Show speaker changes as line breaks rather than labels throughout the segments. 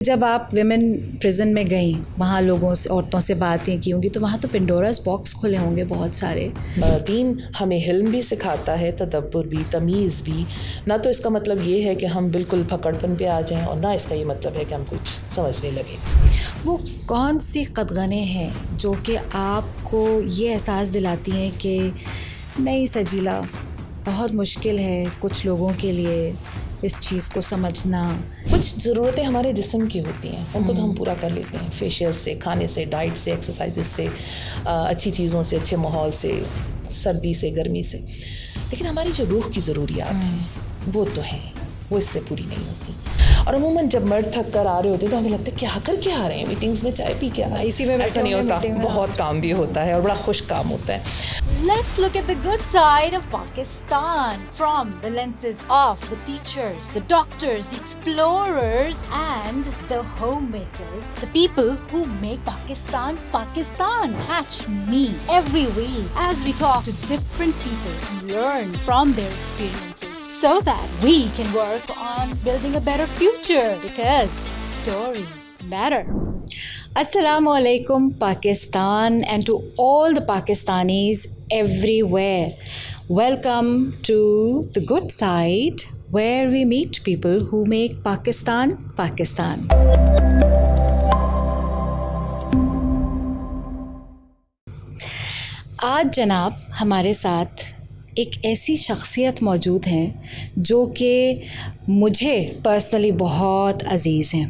جب آپ women prison میں گئیں وہاں لوگوں سے عورتوں سے باتیں کی ہوں گی تو وہاں تو پنڈوراز باکس کھلے ہوں گے بہت سارے.
دین ہمیں حلم بھی سکھاتا ہے، تدبر بھی، تمیز بھی. نہ تو اس کا مطلب یہ ہے کہ ہم بالکل پھکڑپن پہ آ جائیں، اور نہ اس کا یہ مطلب ہے کہ ہم کچھ سمجھنے لگیں.
وہ کون سی قدغنیں ہیں جو کہ آپ کو یہ احساس دلاتی ہیں کہ نہیں سجیلا بہت مشکل ہے کچھ لوگوں کے لیے اس چیز کو سمجھنا؟
کچھ ضرورتیں ہمارے جسم کی ہوتی ہیں، ان کو تو ہم پورا کر لیتے ہیں، فیشیل سے، کھانے سے، ڈائٹ سے، ایکسرسائزز سے، اچھی چیزوں سے، اچھے ماحول سے، سردی سے، گرمی سے. لیکن ہماری جو روح کی ضروریات ہیں وہ تو ہیں، وہ اس سے پوری نہیں ہوتی. اور عموماً جب مرد تھک کر آ رہے ہوتے ہیں تو ہمیں لگتا ہے کیا کر کے آ رہے ہیں، میٹنگز میں چائے پی کے آ رہے ہیں.
اسی میں
ایسا نہیں ہوتا، بہت کام بھی ہوتا ہے اور بڑا خوش کام ہوتا ہے.
Let's look at the good side of Pakistan from the lenses of the teachers, the doctors, the explorers and the homemakers, the people who make Pakistan Pakistan. Catch me every week as we talk to different people and learn from their experiences so that we can work on building a better future because stories matter.
Assalamu alaikum Pakistan and to all the Pakistanis everywhere. Welcome to the good side where we meet people who make Pakistan Pakistan. آج جناب ہمارے ساتھ ایک ایسی شخصیت موجود ہیں جو کہ مجھے پرسنلی بہت عزیز ہیں.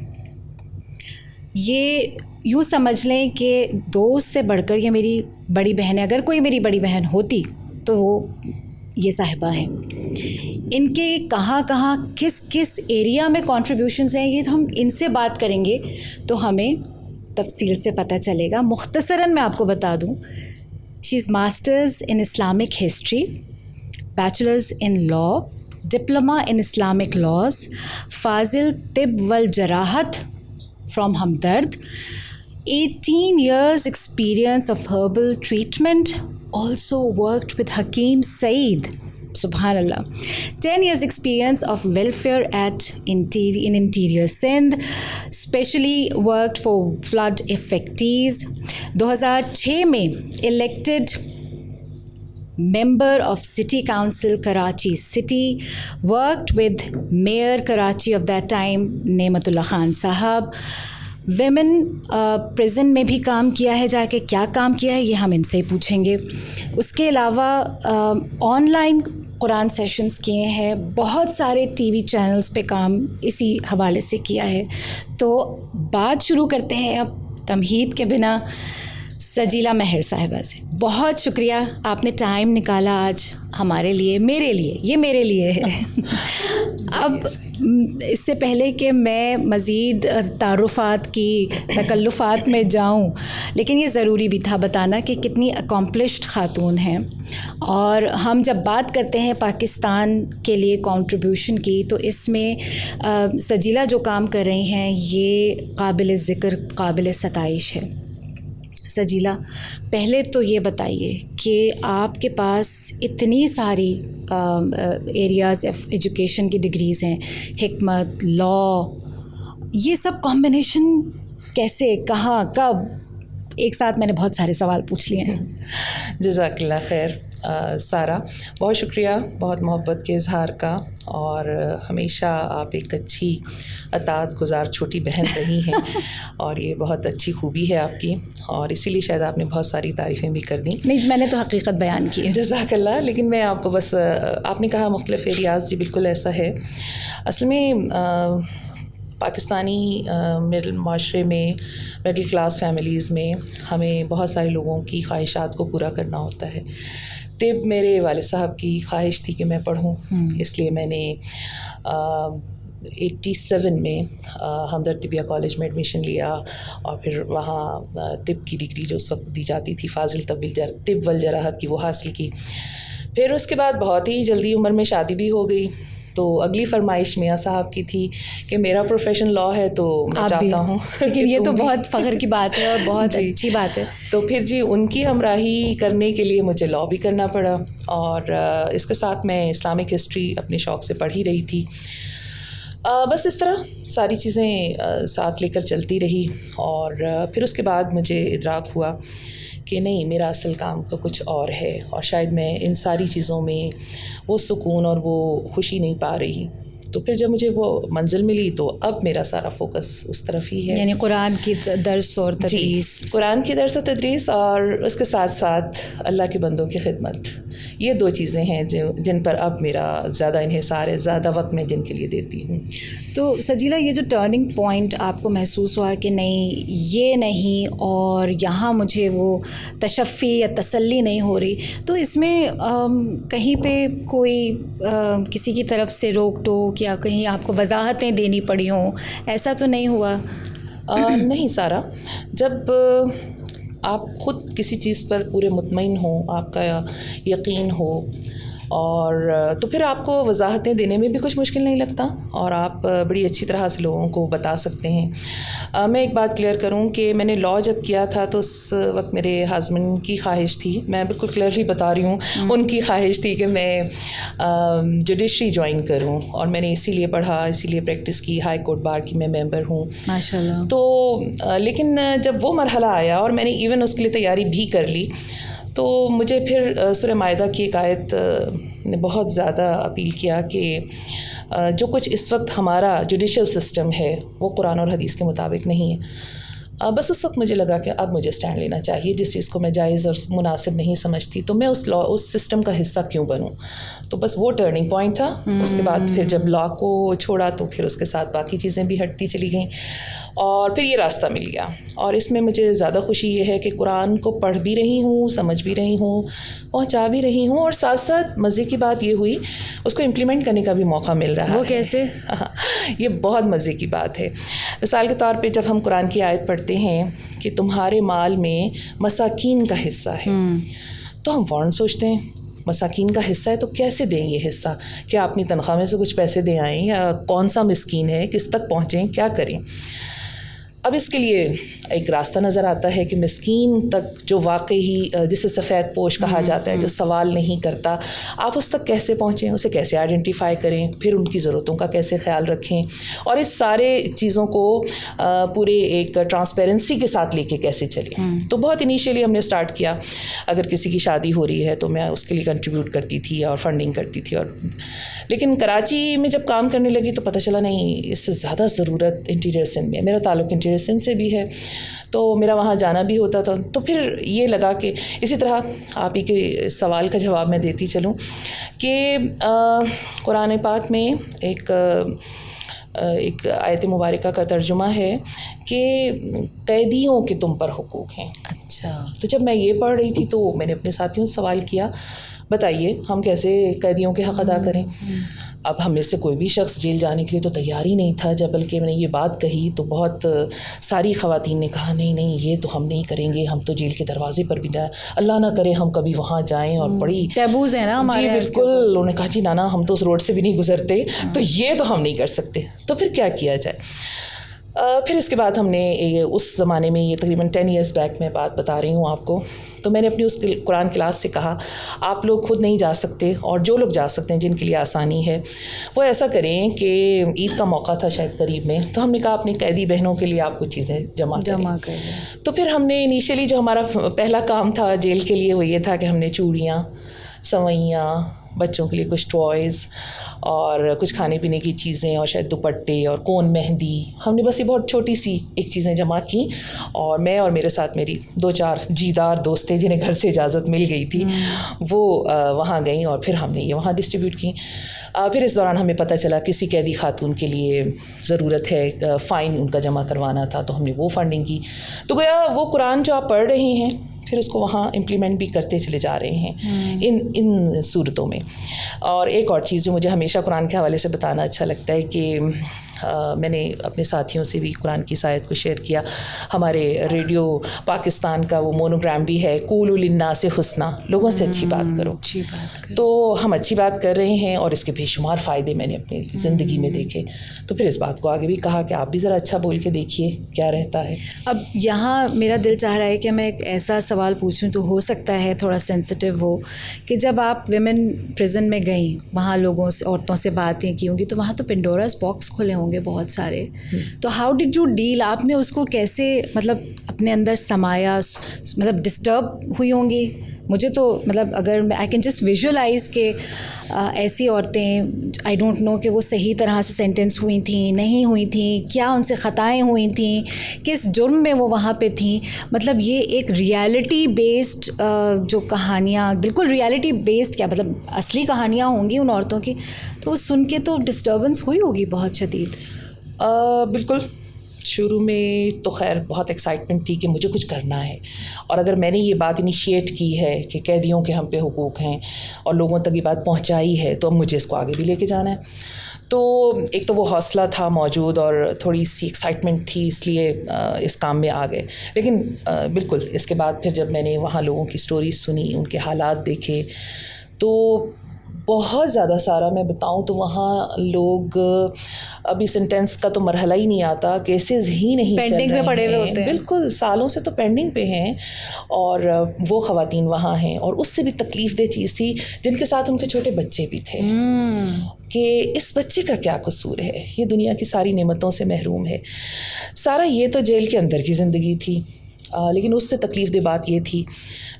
یہ یوں سمجھ لیں کہ دوست سے بڑھ کر یہ میری بڑی بہن ہے. اگر کوئی میری بڑی بہن ہوتی تو یہ صاحبہ ہیں. ان کے کہاں کہاں کس کس ایریا میں کنٹریبیوشنز ہیں یہ ہم ان سے بات کریں گے تو ہمیں تفصیل سے پتہ چلے گا. مختصراً میں آپ کو بتا دوں، she is masters in Islamic history, bachelors in law, diploma in Islamic laws, فاضل طب والجراحت from Hamdard, 18 years experience of herbal treatment, also worked with Hakeem Saeed, subhanallah. 10 years experience of welfare in interior Sindh, specially worked for flood affectees. 2006 mein elected member of City Council Karachi City, worked with Mayor Karachi of that time Nematullah Khan Sahab. Women prison میں بھی کام کیا ہے، جا کے کیا کام کیا ہے یہ ہم ان سے ہی پوچھیں گے. اس کے علاوہ آن لائن قرآن سیشنز کیے ہیں، بہت سارے ٹی وی چینلز پہ کام اسی حوالے سے کیا ہے. تو بات شروع کرتے ہیں اب تمہید کے بنا سجیلا مہر صاحبہ سے. بہت شکریہ آپ نے ٹائم نکالا آج ہمارے لیے، میرے لیے، یہ میرے لیے ہے. اب اس سے پہلے کہ میں مزید تعارفات کی تکلفات میں جاؤں، لیکن یہ ضروری بھی تھا بتانا کہ کتنی اکمپلشڈ خاتون ہیں. اور ہم جب بات کرتے ہیں پاکستان کے لیے کنٹریبیوشن کی تو اس میں سجیلا جو کام کر رہی ہیں یہ قابل ذکر، قابل ستائش ہے. سجیلا، پہلے تو یہ بتائیے کہ آپ کے پاس اتنی ساری ایریاز آف ایجوکیشن کی ڈگریز ہیں، حکمت، لاء، یہ سب کمبینیشن کیسے، کہاں، کب؟ ایک ساتھ میں نے بہت سارے سوال پوچھ لیے ہیں.
جزاک اللہ خیر سارہ، بہت شکریہ بہت محبت کے اظہار کا. اور ہمیشہ آپ ایک اچھی اطاعت گزار چھوٹی بہن رہی ہیں اور یہ بہت اچھی خوبی ہے آپ کی، اور اسی لیے شاید آپ نے بہت ساری تعریفیں بھی کر دیں.
نہیں، میں نے تو حقیقت بیان کی ہے.
جزاک اللہ. لیکن میں آپ کو بس، آپ نے کہا مختلف ایریاز، جی بالکل ایسا ہے. اصل میں پاکستانی معاشرے میں، مڈل کلاس فیملیز میں ہمیں بہت سارے لوگوں کی خواہشات کو پورا کرنا ہوتا ہے. طب میرے والد صاحب کی خواہش تھی کہ میں پڑھوں، اس لیے میں نے 87 میں ہمدرد طبیہ کالج میں ایڈمیشن لیا، اور پھر وہاں طب کی ڈگری جو اس وقت دی جاتی تھی فاضل طب والجراحت کی، وہ حاصل کی. پھر اس کے بعد بہت ہی جلدی عمر میں شادی بھی ہو گئی، تو اگلی فرمائش میاں صاحب کی تھی کہ میرا پروفیشن لاء ہے تو میں چاہتا ہوں
لیکن یہ تو بہت فخر کی بات ہے اور بہت اچھی بات ہے.
تو پھر جی ان کی ہمراہی کرنے کے لیے مجھے لاء بھی کرنا پڑا، اور اس کے ساتھ میں اسلامک ہسٹری اپنے شوق سے پڑھ ہی رہی تھی. بس اس طرح ساری چیزیں ساتھ لے کر چلتی رہی، اور پھر اس کے بعد مجھے ادراک ہوا کہ نہیں، میرا اصل کام تو کچھ اور ہے، اور شاید میں ان ساری چیزوں میں وہ سکون اور وہ خوشی نہیں پا رہی. تو پھر جب مجھے وہ منزل ملی تو اب میرا سارا فوکس اس طرف ہی ہے.
یعنی قرآن کی درس اور تدریس.
جی، قرآن کی درس و تدریس، اور اس کے ساتھ ساتھ اللہ کے بندوں کی خدمت. یہ 2 چیزیں ہیں جن پر اب میرا زیادہ انحصار ہے، زیادہ وقت میں جن کے لیے دیتی ہوں.
تو سجیلہ، یہ جو ٹرننگ پوائنٹ آپ کو محسوس ہوا کہ نہیں یہ نہیں، اور یہاں مجھے وہ تشفی یا تسلی نہیں ہو رہی، تو اس میں کہیں پہ کوئی کسی کی طرف سے روک ٹوک یا کہیں آپ کو وضاحتیں دینی پڑی ہوں، ایسا تو نہیں ہوا؟
نہیں سارا، جب آپ خود کسی چیز پر پورے مطمئن ہوں، آپ کا یقین ہو، اور تو پھر آپ کو وضاحتیں دینے میں بھی کچھ مشکل نہیں لگتا، اور آپ بڑی اچھی طرح سے لوگوں کو بتا سکتے ہیں. میں ایک بات کلیئر کروں کہ میں نے لاء جب کیا تھا تو اس وقت میرے ہسبینڈ کی خواہش تھی، میں بالکل کلیئرلی بتا رہی ہوں، ان کی خواہش تھی کہ میں جوڈیشری جوائن کروں، اور میں نے اسی لیے پڑھا، اسی لیے پریکٹس کی، ہائی کورٹ بار کی میں ممبر ہوں
ماشاء اللہ.
تو لیکن جب وہ مرحلہ آیا اور میں نے ایون اس کے لیے تیاری بھی کر لی، تو مجھے پھر سورہ مائدہ کی ایک آیت نے بہت زیادہ اپیل کیا کہ جو کچھ اس وقت ہمارا جوڈیشل سسٹم ہے وہ قرآن اور حدیث کے مطابق نہیں ہے. بس اس وقت مجھے لگا کہ اب مجھے اسٹینڈ لینا چاہیے، جس چیز کو میں جائز اور مناسب نہیں سمجھتی تو میں اس سسٹم کا حصہ کیوں بنوں. تو بس وہ ٹرننگ پوائنٹ تھا. اس کے بعد پھر جب لاء کو چھوڑا تو پھر اس کے ساتھ باقی چیزیں بھی ہٹتی چلی گئیں، اور پھر یہ راستہ مل گیا. اور اس میں مجھے زیادہ خوشی یہ ہے کہ قرآن کو پڑھ بھی رہی ہوں، سمجھ بھی رہی ہوں، پہنچا بھی رہی ہوں، اور ساتھ ساتھ مزے کی بات یہ ہوئی اس کو امپلیمنٹ کرنے کا بھی موقع مل رہا ہے.
وہ کیسے؟
یہ بہت مزے کی بات ہے. مثال کے طور پہ جب ہم قرآن کی آیت پڑھتے ہیں کہ تمہارے مال میں مساکین کا حصہ ہے، تو ہم فوراً سوچتے ہیں مساکین کا حصہ ہے تو کیسے دیں یہ حصہ؟ کیا اپنی تنخواہ میں سے کچھ پیسے دے آئیں، یا کون سا مسکین ہے، کس تک پہنچیں، کیا کریں؟ اب اس کے لیے ایک راستہ نظر آتا ہے کہ مسکین تک جو واقعی جسے سفید پوش کہا جاتا ہے، جو سوال نہیں کرتا، آپ اس تک کیسے پہنچیں، اسے کیسے آئیڈینٹیفائی کریں، پھر ان کی ضرورتوں کا کیسے خیال رکھیں، اور اس سارے چیزوں کو پورے ایک ٹرانسپیرنسی کے ساتھ لے کے کیسے چلیں. تو بہت انیشیلی ہم نے اسٹارٹ کیا. اگر کسی کی شادی ہو رہی ہے تو میں اس کے لیے کنٹریبیوٹ کرتی تھی اور فنڈنگ کرتی تھی، لیکن کراچی میں جب کام کرنے لگی تو پتہ چلا نہیں، اس سے زیادہ ضرورت انٹیریئر سندھ میں. میرا تعلق انٹیریئر سندھ سے بھی ہے تو میرا وہاں جانا بھی ہوتا تھا. تو پھر یہ لگا کہ اسی طرح آپ ہی کے سوال کا جواب میں دیتی چلوں کہ قرآن پاک میں ایک آیت مبارکہ کا ترجمہ ہے کہ قیدیوں کے تم پر حقوق ہیں.
اچھا.
تو جب میں یہ پڑھ رہی تھی تو میں نے اپنے ساتھیوں سے سوال کیا، بتائیے ہم کیسے قیدیوں کے حق ادا کریں؟ اب ہم میں سے کوئی بھی شخص جیل جانے کے لیے تو تیار ہی نہیں تھا. جب بلکہ میں نے یہ بات کہی تو بہت ساری خواتین نے کہا نہیں یہ تو ہم نہیں کریں گے، ہم تو جیل کے دروازے پر بھی جائیں، اللہ نہ کرے ہم کبھی وہاں جائیں. اور بڑی
ٹیبوز ہے نا ہمارے.
جی بالکل. انہوں نے کہا جی نانا ہم تو اس روڈ سے بھی نہیں گزرتے، تو یہ تو ہم نہیں کر سکتے. تو پھر کیا کیا جائے؟ پھر اس کے بعد ہم نے اس زمانے میں، یہ تقریباً 10 ایئرس بیک میں بات بتا رہی ہوں آپ کو، تو میں نے اپنی اس قرآن کلاس سے کہا آپ لوگ خود نہیں جا سکتے، اور جو لوگ جا سکتے ہیں جن کے لیے آسانی ہے وہ ایسا کریں کہ عید کا موقع تھا شاید قریب میں، تو ہم نے کہا اپنی قیدی بہنوں کے لیے آپ کچھ چیزیں جمع کریں. تو پھر ہم نے انیشیلی جو ہمارا پہلا کام تھا جیل کے لیے وہ یہ تھا کہ ہم نے چوڑیاں، سوئیاں، بچوں کے لیے کچھ ٹوائز اور کچھ کھانے پینے کی چیزیں اور شاید دوپٹے اور کون مہندی، ہم نے بس یہ بہت چھوٹی سی ایک چیزیں جمع کیں، اور میں اور میرے ساتھ میری 2-4 جیدار دوستیں جنہیں گھر سے اجازت مل گئی تھی وہ وہاں گئیں، اور پھر ہم نے یہ وہاں ڈسٹریبیوٹ کی. پھر اس دوران ہمیں پتہ چلا کسی قیدی خاتون کے لیے ضرورت ہے فائن ان کا جمع کروانا تھا، تو ہم نے وہ فنڈنگ کی. تو گویا وہ قرآن جو آپ پڑھ رہے ہیں پھر اس کو وہاں امپلیمنٹ بھی کرتے چلے جا رہے ہیں ان صورتوں میں. اور ایک اور چیز جو مجھے ہمیشہ قرآن کے حوالے سے بتانا اچھا لگتا ہے کہ میں نے اپنے ساتھیوں سے بھی قرآن کی آیت کو شیئر کیا. ہمارے ریڈیو پاکستان کا وہ مونوگرام بھی ہے قولوا للناس حسنا, لوگوں سے اچھی بات کرو.
اچھی بات کرو.
تو ہم اچھی بات کر رہے ہیں اور اس کے بے شمار فائدے میں نے اپنی زندگی میں دیکھے. تو پھر اس بات کو آگے بھی کہا کہ آپ بھی ذرا اچھا بول کے دیکھیے کیا رہتا ہے.
اب یہاں میرا دل چاہ رہا ہے کہ میں ایک ایسا سوال پوچھوں جو ہو سکتا ہے تھوڑا سینسٹیو ہو, کہ جب آپ ویمن پریزن میں گئیں, وہاں لوگوں سے, عورتوں سے باتیں کی ہوں گی, تو وہاں تو پنڈوراز باکس کھلے ہوں گے بہت سارے. تو ہاؤ ڈڈ یو ڈیل, آپ نے اس کو کیسے مطلب اپنے اندر سمایا, مطلب ڈسٹرب ہوئی ہوں گی؟ مجھے تو مطلب اگر میں آئی کین جسٹ ویژولائز کہ ایسی عورتیں آئی ڈونٹ نو کہ وہ صحیح طرح سے سینٹینس ہوئی تھیں نہیں ہوئی تھیں, کیا ان سے خطائیں ہوئی تھیں, کس جرم میں وہ وہاں پہ تھیں. مطلب یہ ایک ریالٹی بیسڈ جو کہانیاں, بالکل ریالٹی بیسڈ, کیا مطلب اصلی کہانیاں ہوں گی ان عورتوں کی, تو وہ سن کے تو ڈسٹربنس ہوئی ہوگی بہت شدید.
بالکل شروع میں تو خیر بہت ایکسائٹمنٹ تھی کہ مجھے کچھ کرنا ہے, اور اگر میں نے یہ بات انیشیٹ کی ہے کہ قیدیوں کے ہم پہ حقوق ہیں اور لوگوں تک یہ بات پہنچائی ہے, تو اب مجھے اس کو آگے بھی لے کے جانا ہے. تو ایک تو وہ حوصلہ تھا موجود اور تھوڑی سی ایکسائٹمنٹ تھی, اس لیے اس کام میں آ گئے. لیکن بالکل اس کے بعد پھر جب میں نے وہاں لوگوں کی سٹوریز سنی, ان کے حالات دیکھے, تو بہت زیادہ سارا میں بتاؤں تو وہاں لوگ ابھی سینٹینس کا تو مرحلہ ہی نہیں آتا, کیسز ہی نہیں
پینڈنگ میں پڑے ہوئے ہوتے ہیں,
بالکل سالوں سے تو پینڈنگ پہ ہیں. اور وہ خواتین وہاں ہیں, اور اس سے بھی تکلیف دہ چیز تھی جن کے ساتھ ان کے چھوٹے بچے بھی تھے, کہ اس بچے کا کیا قصور ہے, یہ دنیا کی ساری نعمتوں سے محروم ہے. سارا یہ تو جیل کے اندر کی زندگی تھی, لیکن اس سے تکلیف دہ بات یہ تھی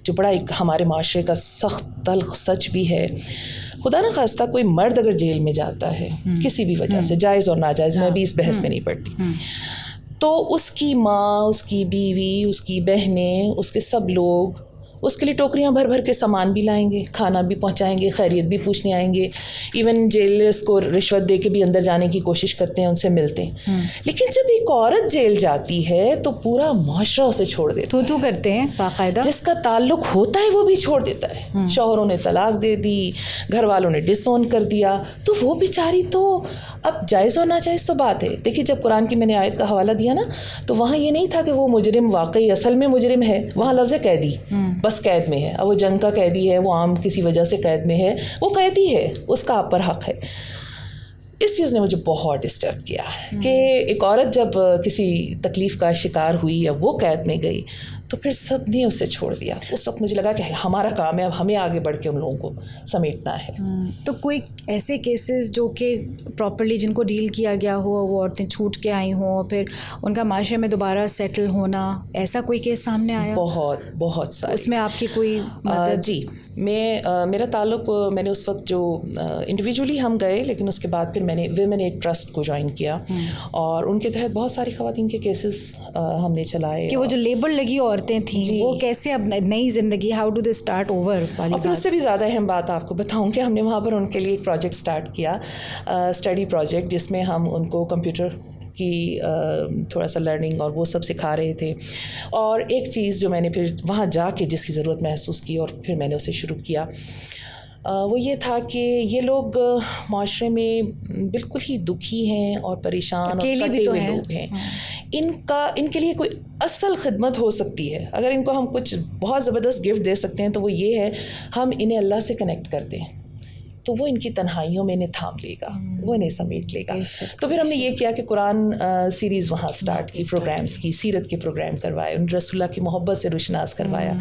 جو بڑا ایک ہمارے معاشرے کا سخت تلخ سچ بھی ہے. خدا نہ خواستہ کوئی مرد اگر جیل میں جاتا ہے کسی بھی وجہ سے, جائز اور ناجائز, میں بھی اس بحث میں نہیں پڑتی, تو اس کی ماں, اس کی بیوی, اس کی بہنیں, اس کے سب لوگ اس کے لیے ٹوکریاں بھر بھر کے سامان بھی لائیں گے, کھانا بھی پہنچائیں گے, خیریت بھی پوچھنے آئیں گے. ایون جیلرز کو رشوت دے کے بھی اندر جانے کی کوشش کرتے ہیں, ان سے ملتے ہیں. لیکن جب ایک عورت جیل جاتی ہے تو پورا معاشرہ اسے چھوڑ دیتا ہے,
تو کرتے ہیں باقاعدہ,
جس کا تعلق ہوتا ہے وہ بھی چھوڑ دیتا ہے. شوہروں نے طلاق دے دی, گھر والوں نے ڈس اون کر دیا, تو وہ بیچاری تو اب جائز اور ناجائز تو بات ہے. دیکھیے جب قرآن کی میں نے آیت کا حوالہ دیا نا, تو وہاں یہ نہیں تھا کہ وہ مجرم واقعی اصل میں مجرم ہے, وہاں لفظ قیدی, بس قید میں ہے. اب وہ جنگ کا قیدی ہے, وہ عام کسی وجہ سے قید میں ہے, وہ قیدی ہے, اس کا آپ پر حق ہے. اس چیز نے مجھے بہت ڈسٹرب کیا کہ ایک عورت جب کسی تکلیف کا شکار ہوئی یا وہ قید میں گئی, تو پھر سب نے اسے چھوڑ دیا. اس وقت مجھے لگا کہ ہمارا کام ہے اب ہمیں آگے بڑھ کے ان لوگوں کو سمیٹنا ہے.
تو کوئی ایسے کیسز جو کہ پراپرلی جن کو ڈیل کیا گیا ہو, وہ عورتیں چھوٹ کے آئی ہوں, پھر ان کا معاشرے میں دوبارہ سیٹل ہونا, ایسا کوئی کیس سامنے آیا؟
بہت سارے.
اس میں آپ کی کوئی مدد؟
جی, میرا تعلق, میں نے اس وقت جو انڈیویجولی ہم گئے, لیکن اس کے بعد پھر میں نے ویمن ایڈ ٹرسٹ کو جوائن کیا, اور ان کے تحت بہت ساری خواتین کے کیسز ہم نے چلائے.
کہ وہ جو لیبل لگی عورتیں تھیں, وہ کیسے اب نئی زندگی, how do they start over والی
بات. اور اس سے بھی زیادہ اہم بات آپ کو بتاؤں کہ ہم نے وہاں پر ان کے لیے ایک پروجیکٹ اسٹارٹ کیا, اسٹڈی پروجیکٹ, جس میں ہم ان کو کمپیوٹر کی تھوڑا سا لرننگ اور وہ سب سکھا رہے تھے. اور ایک چیز جو میں نے پھر وہاں جا کے جس کی ضرورت محسوس کی اور پھر میں نے اسے شروع کیا, وہ یہ تھا کہ یہ لوگ معاشرے میں بالکل ہی دکھی ہیں اور پریشان اور کٹے ہوئے لوگ ہیں. ان کے لیے کوئی اصل خدمت ہو سکتی ہے, اگر ان کو ہم کچھ بہت زبردست گفٹ دے سکتے ہیں, تو وہ یہ ہے ہم انہیں اللہ سے کنیکٹ کر دیں, تو وہ ان کی تنہائیوں میں انہیں تھام لے گا, وہ انہیں سمیٹ لے گا. تو پھر ہم نے یہ کیا کہ قرآن سیریز وہاں سٹارٹ کی, پروگرامز کی, سیرت کے پروگرام کروائے, ان رسول اللہ کی محبت سے روشناس کروایا.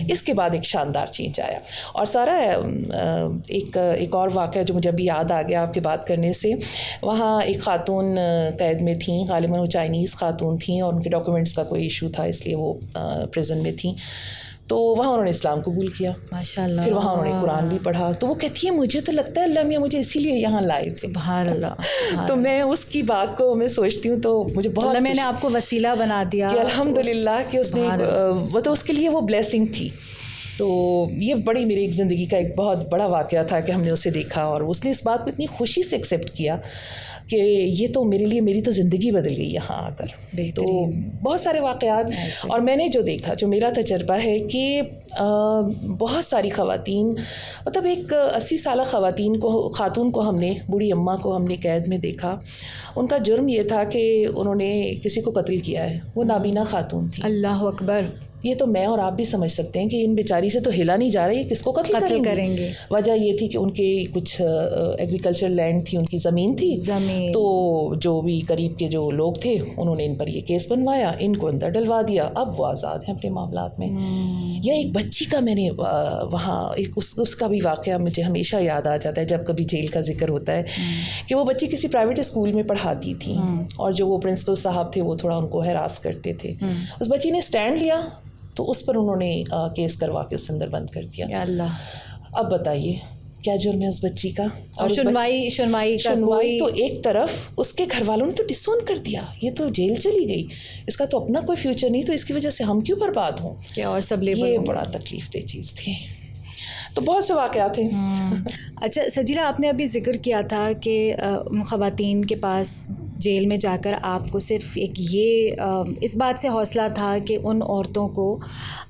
اس کے بعد ایک شاندار چینج آیا. اور سارا ایک اور واقعہ جو مجھے ابھی یاد آ گیا آپ کی بات کرنے سے, وہاں ایک خاتون قید میں تھیں, غالباً وہ چائنیز خاتون تھیں, اور ان کے ڈاکومنٹس کا کوئی ایشو تھا, اس لیے وہ پریزن میں تھیں. تو وہاں انہوں نے اسلام قبول کیا,
ماشاءاللہ.
پھر وہاں انہوں نے قرآن بھی پڑھا. تو وہ کہتی ہے مجھے تو لگتا ہے اللہ میاں مجھے اسی لیے یہاں لائے تھے.
سبحان اللہ.
تو میں اس کی بات کو میں سوچتی ہوں تو مجھے بہت,
اللہ میں نے آپ کو وسیلہ بنا دیا
کہ الحمدللہ کہ اس نے وہ تو اس کے لیے وہ بلیسنگ تھی. تو یہ بڑی میری ایک زندگی کا ایک بہت بڑا واقعہ تھا کہ ہم نے اسے دیکھا اور اس نے اس بات کو اتنی خوشی سے ایکسیپٹ کیا کہ یہ تو میرے لیے میری تو زندگی بدل گئی یہاں آ کر. تو بہت سارے واقعات اور میں نے جو دیکھا, جو میرا تجربہ ہے کہ بہت ساری خواتین, مطلب ایک 80 سالہ خاتون کو ہم نے, بوڑھی اماں کو ہم نے قید میں دیکھا. ان کا جرم یہ تھا کہ انہوں نے کسی کو قتل کیا ہے. وہ نابینا خاتون تھی.
اللہ اکبر.
یہ تو میں اور آپ بھی سمجھ سکتے ہیں کہ ان بیچاری سے تو ہلا نہیں جا رہا, یہ کس کو قتل کریں گے. وجہ یہ تھی کہ ان کے کچھ ایگریکلچر لینڈ تھی, ان کی زمین تھی. تو جو بھی قریب کے جو لوگ تھے انہوں نے ان پر یہ کیس بنوایا, ان کو اندر ڈلوا دیا. اب وہ آزاد ہیں اپنے معاملات میں. یا ایک بچی کا میں نے وہاں اس کا بھی واقعہ مجھے ہمیشہ یاد آ جاتا ہے جب کبھی جیل کا ذکر ہوتا ہے, کہ وہ بچی کسی پرائیویٹ اسکول میں پڑھاتی تھی اور جو وہ پرنسپل صاحب تھے وہ تھوڑا ان کو ہراس کرتے تھے. اس بچی نے اسٹینڈ لیا تو اس پر انہوں نے کیس کروا کے اس اندر بند کر دیا. یا اللہ. اب بتائیے کیا جرم ہے اس بچی کا.
اور
سنوائی تو ایک طرف, اس کے گھر والوں نے تو ڈسون کر دیا, یہ تو جیل چلی گئی, اس کا تو اپنا کوئی فیوچر نہیں, تو اس کی وجہ سے ہم کیوں برباد ہوں.
اور سب
یہ بڑا تکلیف دہ چیز تھی. تو بہت سے واقعات ہیں.
اچھا سجیلا, آپ نے ابھی ذکر کیا تھا کہ خواتین کے پاس جیل میں جا کر آپ کو صرف ایک یہ اس بات سے حوصلہ تھا کہ ان عورتوں کو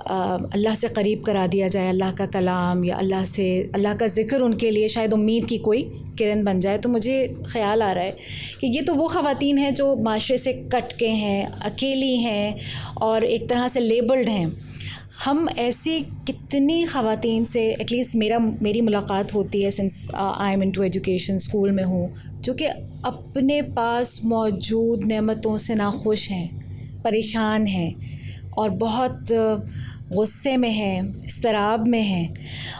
اللہ سے قریب کرا دیا جائے, اللہ کا کلام یا اللہ کا ذکر ان کے لیے شاید امید کی کوئی کرن بن جائے. تو مجھے خیال آ رہا ہے کہ یہ تو وہ خواتین ہیں جو معاشرے سے کٹ کے ہیں, اکیلی ہیں اور ایک طرح سے لیبلڈ ہیں. ہم ایسی کتنی خواتین سے ایٹ لیسٹ میری ملاقات ہوتی ہے since I am into education, school میں ہوں, جو کہ اپنے پاس موجود نعمتوں سے ناخوش ہیں, پریشان ہیں اور بہت غصے میں ہیں, اضطراب میں ہیں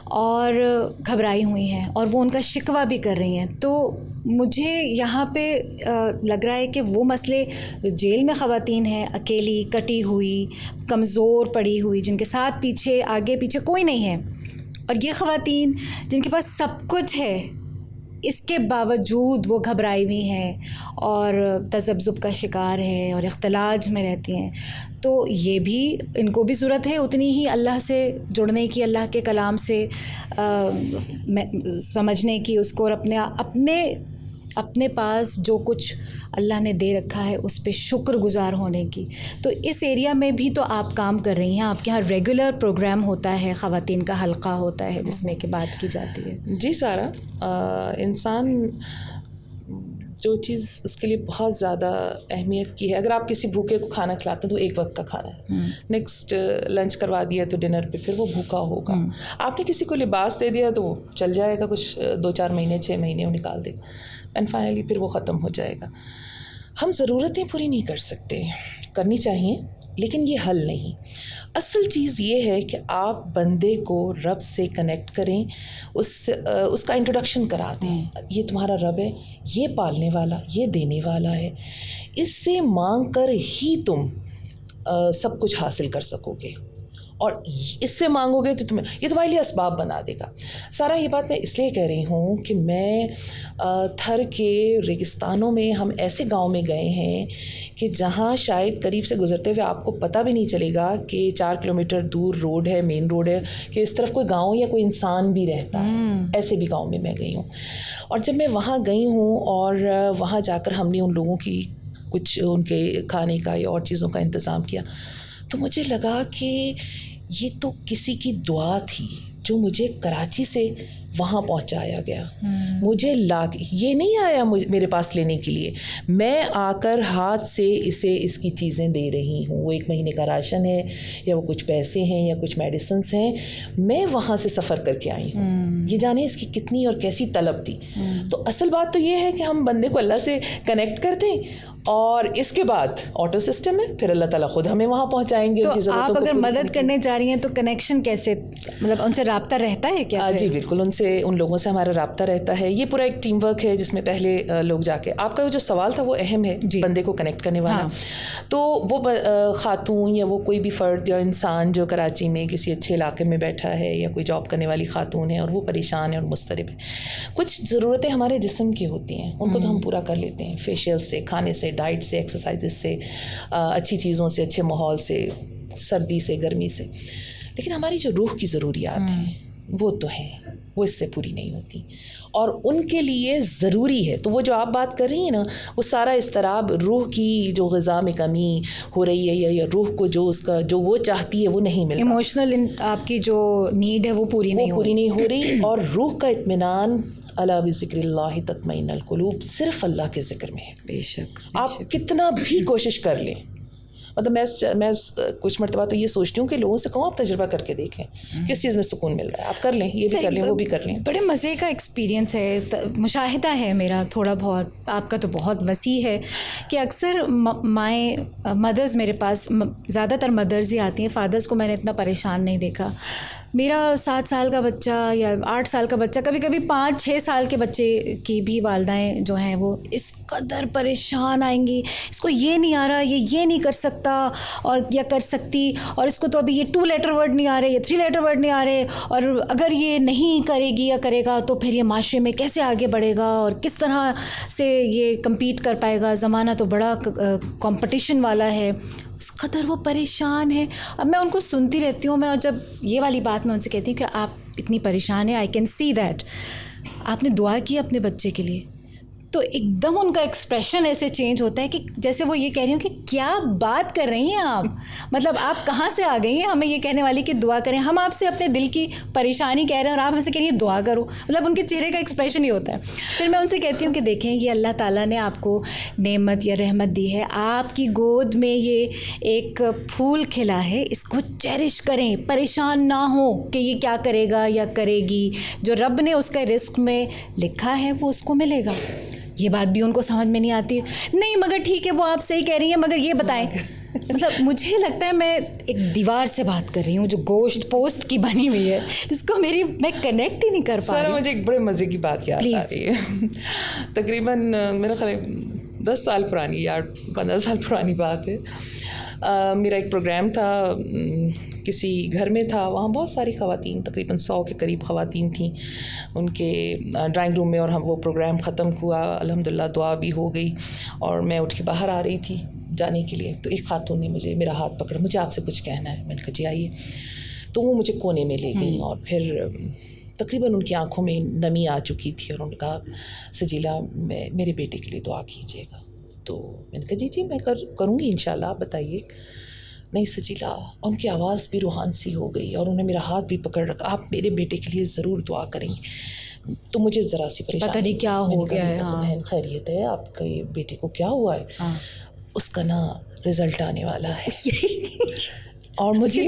اور گھبرائی ہوئی ہیں, اور وہ ان کا شکوہ بھی کر رہی ہیں. تو مجھے یہاں پہ لگ رہا ہے کہ وہ مسئلے جیل میں خواتین ہیں, اکیلی, کٹی ہوئی, کمزور پڑی ہوئی, جن کے ساتھ آگے پیچھے کوئی نہیں ہے, اور یہ خواتین جن کے پاس سب کچھ ہے, اس کے باوجود وہ گھبرائی ہوئی ہیں اور تذبذب کا شکار ہے اور اختلاج میں رہتی ہیں. تو یہ بھی ان کو بھی ضرورت ہے اتنی ہی اللہ سے جڑنے کی, اللہ کے کلام سے سمجھنے کی اس کو, اور اپنے پاس جو کچھ اللہ نے دے رکھا ہے اس پہ شکر گزار ہونے کی. تو اس ایریا میں بھی تو آپ کام کر رہی ہیں. آپ کے یہاں ریگولر پروگرام ہوتا ہے, خواتین کا حلقہ ہوتا ہے جس میں کہ بات کی جاتی ہے.
جی سارا, انسان جو چیز اس کے لیے بہت زیادہ اہمیت کی ہے, اگر آپ کسی بھوکے کو کھانا کھلاتے ہیں تو ایک وقت کا کھانا ہے, نیکسٹ لنچ کروا دیا تو ڈنر پہ پھر وہ بھوکا ہوگا. آپ نے کسی کو لباس دے دیا تو وہ چل جائے گا کچھ 2-4 مہینے 6 مہینے وہ نکال دے گا, اینڈ فائنلی پھر وہ ختم ہو جائے گا. ہم ضرورتیں پوری نہیں کر سکتے, کرنی چاہیے لیکن یہ حل نہیں. اصل چیز یہ ہے کہ آپ بندے کو رب سے کنیکٹ کریں, اس کا انٹروڈکشن کرا دیں. یہ تمہارا رب ہے, یہ پالنے والا, یہ دینے والا ہے, اس سے مانگ کر ہی تم سب کچھ حاصل کر سکو گے, اور اس سے مانگو گے تو یہ تمہارے لیے اسباب بنا دے گا. سارا یہ بات میں اس لیے کہہ رہی ہوں کہ میں تھر کے ریگستانوں میں ہم ایسے گاؤں میں گئے ہیں کہ جہاں شاید قریب سے گزرتے ہوئے آپ کو پتہ بھی نہیں چلے گا کہ 4 کلومیٹر دور روڈ ہے, مین روڈ ہے, کہ اس طرف کوئی گاؤں یا کوئی انسان بھی رہتا ہے. ایسے بھی گاؤں میں گئی ہوں, اور جب میں وہاں گئی ہوں اور وہاں جا کر ہم نے ان لوگوں کی کچھ ان کے کھانے کا یا اور چیزوں کا انتظام کیا, تو مجھے لگا کہ یہ تو کسی کی دعا تھی جو مجھے کراچی سے وہاں پہنچایا گیا. مجھے یہ نہیں آیا میرے پاس لینے کے لیے, میں آ کر ہاتھ سے اس کی چیزیں دے رہی ہوں. وہ 1 مہینے کا راشن ہے یا وہ کچھ پیسے ہیں یا کچھ میڈیسنس ہیں, میں وہاں سے سفر کر کے آئی ہوں. یہ جانے اس کی کتنی اور کیسی طلب تھی. تو اصل بات تو یہ ہے کہ ہم بندے کو اللہ سے کنیکٹ کر دیں, اور اس کے بعد آٹو سسٹم ہے, پھر اللہ تعالیٰ خود ہمیں وہاں پہنچائیں گے.
تو آپ اگر مدد کرنے جا رہی ہیں تو کنیکشن کیسے, مطلب ان سے رابطہ رہتا ہے کیا؟
جی بالکل, ان لوگوں سے ہمارا رابطہ رہتا ہے. یہ پورا ایک ٹیم ورک ہے جس میں پہلے لوگ جا کے, آپ کا جو سوال تھا وہ اہم ہے, بندے کو کنیکٹ کرنے والا. تو وہ خاتون یا وہ کوئی بھی فرد یا انسان جو کراچی میں کسی اچھے علاقے میں بیٹھا ہے یا کوئی جاب کرنے والی خاتون ہے اور وہ پریشان ہے اور مضطرب ہے, کچھ ضرورتیں ہمارے جسم کی ہوتی ہیں, ان کو تو ہم پورا کر لیتے ہیں, فیشیل سے, کھانے سے, ڈائٹ سے, ایکسرسائزز سے, اچھی چیزوں سے, اچھے ماحول سے, سردی سے, گرمی سے. لیکن ہماری جو روح کی ضروریات ہیں وہ تو ہیں, وہ اس سے پوری نہیں ہوتی, اور ان کے لیے ضروری ہے. تو وہ جو آپ بات کر رہی ہیں نا, وہ سارا اضطراب روح کی جو غذا میں کمی ہو رہی ہے, یا روح کو جو اس کا جو وہ چاہتی ہے وہ نہیں مل رہا,
ایموشنل آپ کی جو نیڈ ہے وہ پوری نہیں
ہو رہی. اور روح کا اطمینان الا بذکر اللہ تطمئن القلوب صرف اللہ کے ذکر میں ہے.
بے شک.
آپ کتنا بھی کوشش کر لیں, مطلب میں کچھ مرتبہ تو یہ سوچتی ہوں کہ لوگوں سے کہوں آپ تجربہ کر کے دیکھ لیں کس چیز میں سکون مل رہا ہے, آپ کر لیں, یہ بھی کر لیں, وہ بھی کر لیں.
بڑے مزے کا ایکسپیرینس ہے, مشاہدہ ہے میرا تھوڑا بہت, آپ کا تو بہت وسیع ہے, کہ اکثر مدرز میرے پاس, زیادہ تر مدرز ہی آتی ہیں, فادرز کو میں نے اتنا پریشان نہیں دیکھا. میرا 7 سال کا بچہ یا 8 سال کا بچہ, کبھی کبھی 5-6 سال کے بچے کی بھی والدائیں جو ہیں وہ اس قدر پریشان آئیں گی, اس کو یہ نہیں آ رہا, یہ نہیں کر سکتا اور یا کر سکتی, اور اس کو تو ابھی یہ 2 لیٹر ورڈ نہیں آ رہے, یہ 3 لیٹر ورڈ نہیں آ رہے, اور اگر یہ نہیں کرے گی یا کرے گا تو پھر یہ معاشرے میں کیسے آگے بڑھے گا اور کس طرح سے یہ کمپیٹ کر پائے گا, زمانہ تو بڑا کمپٹیشن والا ہے. اس قدر وہ پریشان ہے. اب میں ان کو سنتی رہتی ہوں, میں اور جب یہ والی بات میں ان سے کہتی ہوں کہ آپ اتنی پریشان ہیں, آئی کین سی دیٹ, آپ نے دعا کی اپنے بچے کے لیے, تو ایک دم ان کا ایکسپریشن ایسے چینج ہوتا ہے کہ جیسے وہ یہ کہہ رہی ہوں کہ کیا بات کر رہی ہیں آپ, مطلب آپ کہاں سے آ گئی ہیں ہمیں یہ کہنے والی کہ دعا کریں. ہم آپ سے اپنے دل کی پریشانی کہہ رہے ہیں اور آپ ہم سے کہہ رہی ہیں دعا کرو, مطلب ان کے چہرے کا ایکسپریشن ہی ہوتا ہے. پھر میں ان سے کہتی ہوں کہ دیکھیں یہ اللہ تعالیٰ نے آپ کو نعمت یا رحمت دی ہے, آپ کی گود میں یہ ایک پھول کھلا ہے, اس کو چیریش کریں, پریشان نہ ہو کہ یہ کیا کرے گا یا کرے گی, جو رب نے اس کا رزق میں لکھا ہے وہ اس کو ملے گا. یہ بات بھی ان کو سمجھ میں نہیں آتی, نہیں مگر ٹھیک ہے وہ آپ صحیح کہہ رہی ہیں, مگر یہ بتائیں, مطلب مجھے لگتا ہے میں ایک دیوار سے بات کر رہی ہوں جو گوشت پوست کی بنی ہوئی ہے, جس کو میں کنیکٹ ہی نہیں کر پا رہی.
سر مجھے ایک بڑے مزے کی بات یاد آ رہی ہے, تقریباً میرا خیال 10 سال پرانی یا 15 سال پرانی بات ہے. میرا ایک پروگرام تھا, کسی گھر میں تھا, وہاں بہت ساری خواتین, تقریباً 100 کے قریب خواتین تھیں ان کے ڈرائنگ روم میں, اور ہم وہ پروگرام ختم ہوا, الحمدللہ دعا بھی ہو گئی, اور میں اٹھ کے باہر آ رہی تھی جانے کے لیے, تو ایک خاتون نے میرا ہاتھ پکڑا, مجھے آپ سے کچھ کہنا ہے. میں نے کہا جی آئیے. تو وہ مجھے کونے میں لے گئیں, اور پھر تقریباً ان کی آنکھوں میں نمی آ چکی تھی, اور انہوں نے کہا سجیلا میرے بیٹے کے لیے دعا کیجیے گا. تو میں نے کہا جی میں کروں گی انشاءاللہ, آپ بتائیے. نہیں سجیلا, ان کی آواز بھی روحان سی ہو گئی, اور انہوں نے میرا ہاتھ بھی پکڑ رکھا, آپ میرے بیٹے کے لیے ضرور دعا کریں. تو مجھے ذرا سی پریشانی,
پتہ نہیں کیا ہو گیا ہے.
بہن خیریت ہے, آپ کے بیٹے کو کیا ہوا ہے؟ اس کا نا رزلٹ آنے والا ہے. اور مجھے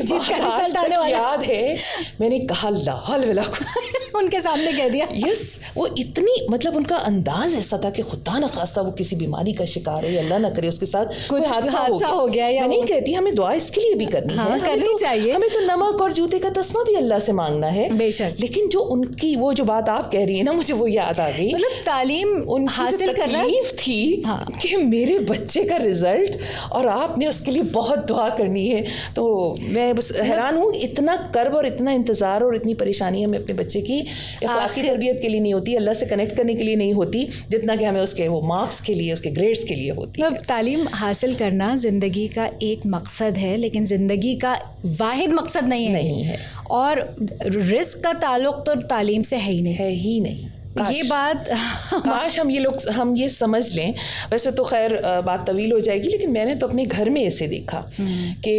یاد ہے میں نے کہا لا حول ولا قوت,
ان کے سامنے کہہ دیا.
یس, وہ اتنی, مطلب ان کا انداز ایسا تھا کہ خدا نہ خواستہ وہ کسی بیماری کا شکار ہے, اللہ نہ کرے اس کے ساتھ
کچھ حادثہ ہو گیا.
میں نہیں کہتی ہمیں دعا اس کے لیے بھی کرنی ہے,
کرنی چاہیے,
ہمیں تو نمک اور جوتے کا تسمہ بھی اللہ سے مانگنا ہے
بے شک.
لیکن جو ان کی وہ جو بات آپ کہہ رہی ہیں نا, مجھے وہ یاد آ گئی,
مطلب تعلیم
ان
حاصل کرنا
تھی کہ میرے بچے کا رزلٹ, اور آپ نے اس کے لیے بہت دعا کرنی ہے. تو میں بس حیران ہوں, اتنا کرب اور اتنا انتظار اور اتنی پریشانی ہمیں اپنے بچے کی اخلاقی تربیت کے لیے نہیں ہوتی, اللہ سے کنیکٹ کرنے کے لیے نہیں ہوتی, جتنا کہ ہمیں اس کے وہ مارکس کے لیے, اس کے گریڈس کے لیے ہوتی ہے.
تعلیم حاصل کرنا زندگی کا ایک مقصد ہے, لیکن زندگی کا واحد مقصد نہیں ہے. اور رزق کا تعلق تو تعلیم سے ہے ہی نہیں. یہ بات
کاش ہم یہ سمجھ لیں. ویسے تو خیر بات طویل ہو جائے گی, لیکن میں نے تو اپنے گھر میں ایسے دیکھا کہ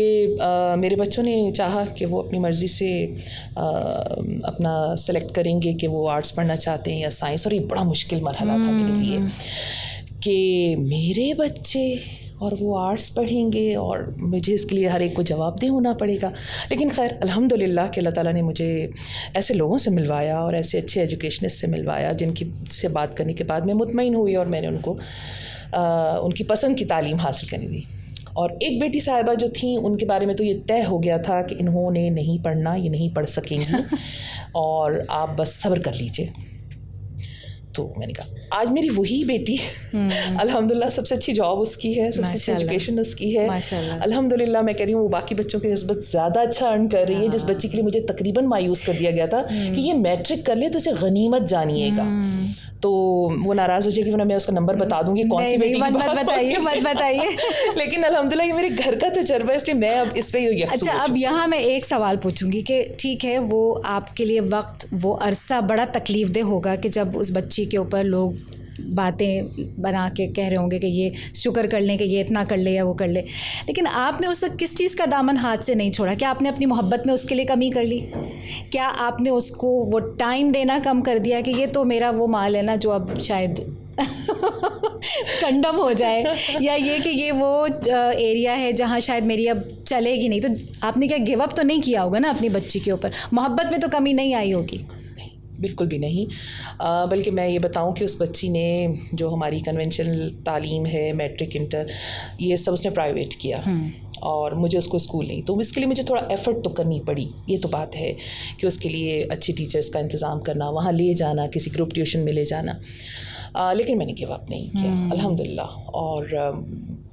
میرے بچوں نے چاہا کہ وہ اپنی مرضی سے اپنا سلیکٹ کریں گے کہ وہ آرٹس پڑھنا چاہتے ہیں یا سائنس, اور یہ بڑا مشکل مرحلہ تھا میرے لیے کہ میرے بچے اور وہ آرٹس پڑھیں گے, اور مجھے اس کے لیے ہر ایک کو جواب دہ ہونا پڑے گا. لیکن خیر الحمدللہ کہ اللہ تعالیٰ نے مجھے ایسے لوگوں سے ملوایا اور ایسے اچھے ایجوکیشنسٹ سے ملوایا جن کی سے بات کرنے کے بعد میں مطمئن ہوئی, اور میں نے ان کو ان کی پسند کی تعلیم حاصل کرنے دی. اور ایک بیٹی صاحبہ جو تھیں ان کے بارے میں تو یہ طے ہو گیا تھا کہ انہوں نے نہیں پڑھنا, یہ نہیں پڑھ سکیں گی, اور آپ بس صبر کر لیجیے. تو میں نے کہا آج میری وہی بیٹی الحمدللہ سب سے اچھی جاب اس کی ہے, سب سے اچھی ایجوکیشن اس کی ہے الحمدللہ. میں کہہ رہی ہوں وہ باقی بچوں کی نسبت زیادہ اچھا ارن کر رہی ہے. جس بچی کے لیے مجھے تقریباً مایوس کر دیا گیا تھا کہ یہ میٹرک کر لے تو اسے غنیمت جانیے گا, تو وہ ناراض ہو جائے گی, ورنہ میں اس کا نمبر بتا دوں گی کون سی بیٹی کی
مت بتائیے.
لیکن الحمدللہ یہ میرے گھر کا تجربہ ہے, اس لیے میں اب اس پہ یکسو.
اچھا, اب یہاں میں ایک سوال پوچھوں گی کہ ٹھیک ہے وہ آپ کے لیے وقت, وہ عرصہ بڑا تکلیف دہ ہوگا کہ جب اس بچی کے اوپر لوگ باتیں بنا کے کہہ رہے ہوں گے کہ یہ شکر کر لیں کہ یہ اتنا کر لے یا وہ کر لے, لیکن آپ نے اس وقت کس چیز کا دامن ہاتھ سے نہیں چھوڑا؟ کیا آپ نے اپنی محبت میں اس کے لیے کمی کر لی؟ کیا آپ نے اس کو وہ ٹائم دینا کم کر دیا کہ یہ تو میرا وہ مال ہے نا جو اب شاید کنڈم ہو جائے, یا یہ کہ یہ وہ ایریا ہے جہاں شاید میری اب چلے گی نہیں؟ تو آپ نے کیا گیو اپ تو نہیں کیا ہوگا نا اپنی بچی کے اوپر؟ محبت میں تو کمی نہیں آئی ہوگی؟
بالکل بھی نہیں, بلکہ میں یہ بتاؤں کہ اس بچی نے جو ہماری کنونشنل تعلیم ہے, میٹرک, انٹر, یہ سب اس نے پرائیویٹ کیا, اور مجھے اس کو اسکول نہیں, تو اس کے لیے مجھے تھوڑا ایفرٹ تو کرنی پڑی. یہ تو بات ہے کہ اس کے لیے اچھی ٹیچرس کا انتظام کرنا, وہاں لے جانا, کسی گروپ ٹیوشن میں لے جانا, لیکن میں نے گیو اپ نہیں کیا الحمدللہ. اور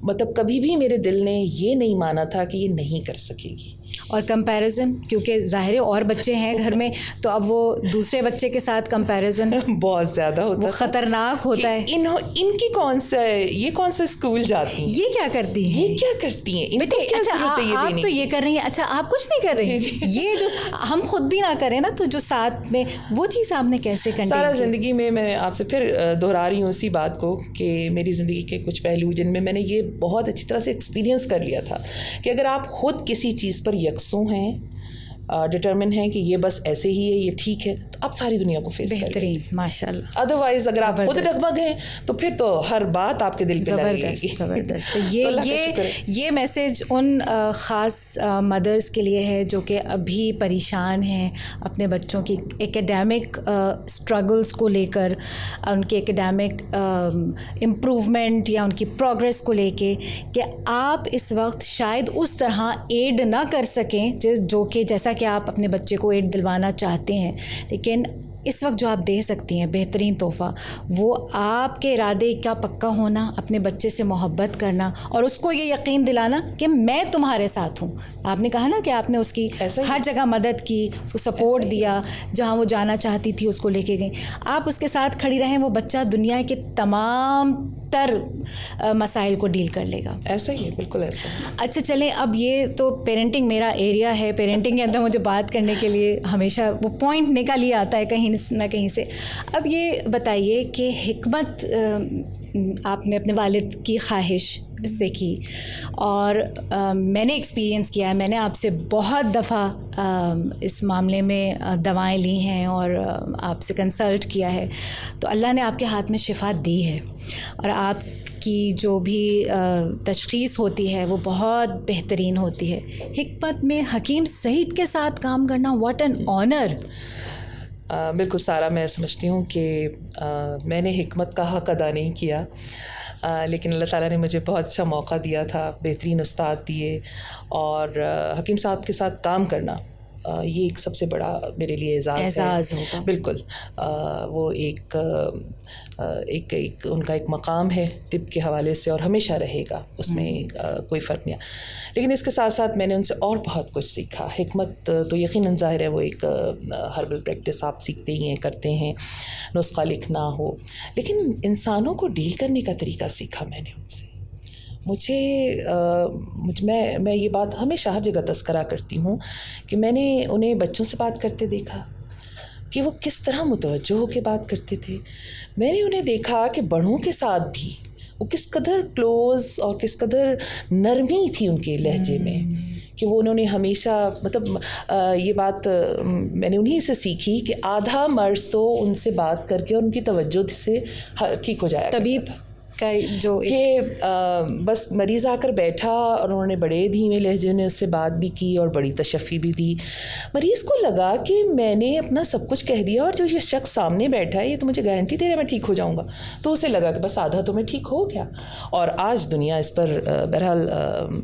مطلب کبھی بھی میرے دل نے یہ نہیں مانا تھا کہ یہ نہیں کر سکے گی.
اور کمپیریزن, کیونکہ ظاہر ہے اور بچے ہیں گھر میں, تو اب وہ دوسرے بچے کے ساتھ کمپیریزن
بہت زیادہ ہوتا ہے,
خطرناک ہوتا ہے.
ان کی کون سا ہے, یہ کون سا اسکول جاتی ہیں,
یہ کیا کرتی ہیں,
یہ کیا کرتی ہیں, ان کو کیا ضرورت ہے یہ دینے کی؟
آپ تو یہ کر رہی ہیں, اچھا آپ کچھ نہیں کر رہی ہیں, یہ جو ہم خود بھی نہ کریں نا, تو جو ساتھ میں وہ چیز آپ نے کیسے کنٹینیو
سارا زندگی میں آپ سے پھر دہرا رہی ہوں اسی بات کو کہ میری زندگی کے کچھ پہلو جن میں نے یہ بہت اچھی طرح سے ایکسپیرینس کر لیا تھا کہ اگر آپ خود کسی چیز پر یکسوں ہیں, ڈٹرمن ہیں کہ یہ بس ایسے ہی ہے, یہ ٹھیک ہے, تو آپ ساری دنیا کو فیس کریں.
بہترین, ماشاء اللہ.
ادروائز اگر آپ خود ڈگمگ ہیں تو پھر تو ہر بات آپ کے دل پہ لگے گی.
زبردست. یہ میسج ان خاص مدرس کے لیے ہے جو کہ ابھی پریشان ہیں اپنے بچوں کی ایکیڈیمک اسٹرگلس کو لے کر, ان کے ایکیڈیمک امپروومنٹ یا ان کی پروگریس کو لے کے, کہ آپ اس وقت شاید اس طرح ایڈ نہ کر سکیں جو کہ جیسا کہ آپ اپنے بچے کو ایڈ دلوانا چاہتے ہیں, لیکن اس وقت جو آپ دے سکتی ہیں بہترین تحفہ وہ آپ کے ارادے کا پکا ہونا, اپنے بچے سے محبت کرنا, اور اس کو یہ یقین دلانا کہ میں تمہارے ساتھ ہوں. آپ نے کہا نا کہ آپ نے اس کی ہر جگہ مدد کی, اس کو سپورٹ دیا, جہاں وہ جانا چاہتی تھی اس کو لے کے گئی. آپ اس کے ساتھ کھڑی رہیں, وہ بچہ دنیا کے تمام تر مسائل کو ڈیل کر لے گا.
ایسا ہی ہے, بالکل ایسا.
اچھا چلیں, اب یہ تو پیرنٹنگ میرا ایریا ہے, پیرنٹنگ کے اندر مجھے بات کرنے کے لیے ہمیشہ وہ پوائنٹ نکل ہی آتا ہے کہیں نہ کہیں سے. اب یہ بتائیے کہ حکمت آپ نے اپنے والد کی خواہش سے کی, اور میں نے ایکسپیرینس کیا ہے, میں نے آپ سے بہت دفعہ اس معاملے میں دوائیں لی ہیں اور آپ سے کنسلٹ کیا ہے, تو اللہ نے آپ کے ہاتھ میں شفا دی ہے, اور آپ کی جو بھی تشخیص ہوتی ہے وہ بہت بہترین ہوتی ہے. حکمت میں حکیم سعید کے ساتھ کام کرنا, واٹ این آنر.
بالکل سارا, میں سمجھتی ہوں کہ میں نے حکمت کا حق ادا نہیں کیا, لیکن اللہ تعالیٰ نے مجھے بہت اچھا موقع دیا تھا, بہترین استاد دیے, اور حکیم صاحب کے ساتھ کام کرنا یہ ایک سب سے بڑا میرے لیے اعزاز
ہوگا.
بالکل, وہ ایک ان کا ایک مقام ہے طب کے حوالے سے, اور ہمیشہ رہے گا, اس میں کوئی فرق نہیں. لیکن اس کے ساتھ ساتھ میں نے ان سے اور بہت کچھ سیکھا. حکمت تو یقیناً ظاہر ہے وہ ایک ہربل پریکٹس آپ سیکھتے ہی ہیں, کرتے ہیں, نسخہ لکھنا ہو, لیکن انسانوں کو ڈیل کرنے کا طریقہ سیکھا میں نے ان سے. میں یہ بات ہمیشہ ہر جگہ تذکرہ کرتی ہوں کہ میں نے انہیں بچوں سے بات کرتے دیکھا کہ وہ کس طرح متوجہ ہو کے بات کرتے تھے. میں نے انہیں دیکھا کہ بڑوں کے ساتھ بھی وہ کس قدر کلوز اور کس قدر نرمی تھی ان کے لہجے میں, کہ وہ انہوں نے ہمیشہ مطلب یہ بات میں نے انہیں سے سیکھی کہ آدھا مرض تو ان سے بات کر کے اور ان کی توجہ سے ٹھیک ہو جایا.
طبیب کا جو
کہ بس مریض آ کر بیٹھا اور انہوں نے بڑے دھیمے لہجے میں اس سے بات بھی کی اور بڑی تشفی بھی دی. مریض کو لگا کہ میں نے اپنا سب کچھ کہہ دیا, اور جو یہ شخص سامنے بیٹھا ہے یہ تو مجھے گارنٹی دے رہا ہے میں ٹھیک ہو جاؤں گا, تو اسے لگا کہ بس آدھا تو میں ٹھیک ہو گیا. اور آج دنیا اس پر بہرحال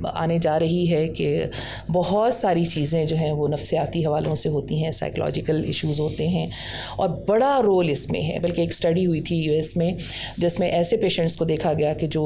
آنے جا رہی ہے کہ بہت ساری چیزیں جو ہیں وہ نفسیاتی حوالوں سے ہوتی ہیں, سائیکلوجیکل ایشوز ہوتے ہیں, اور بڑا رول اس میں ہے. بلکہ ایک اسٹڈی ہوئی تھی US میں جس میں ایسے پیشنٹس کو کو دیکھا گیا کہ جو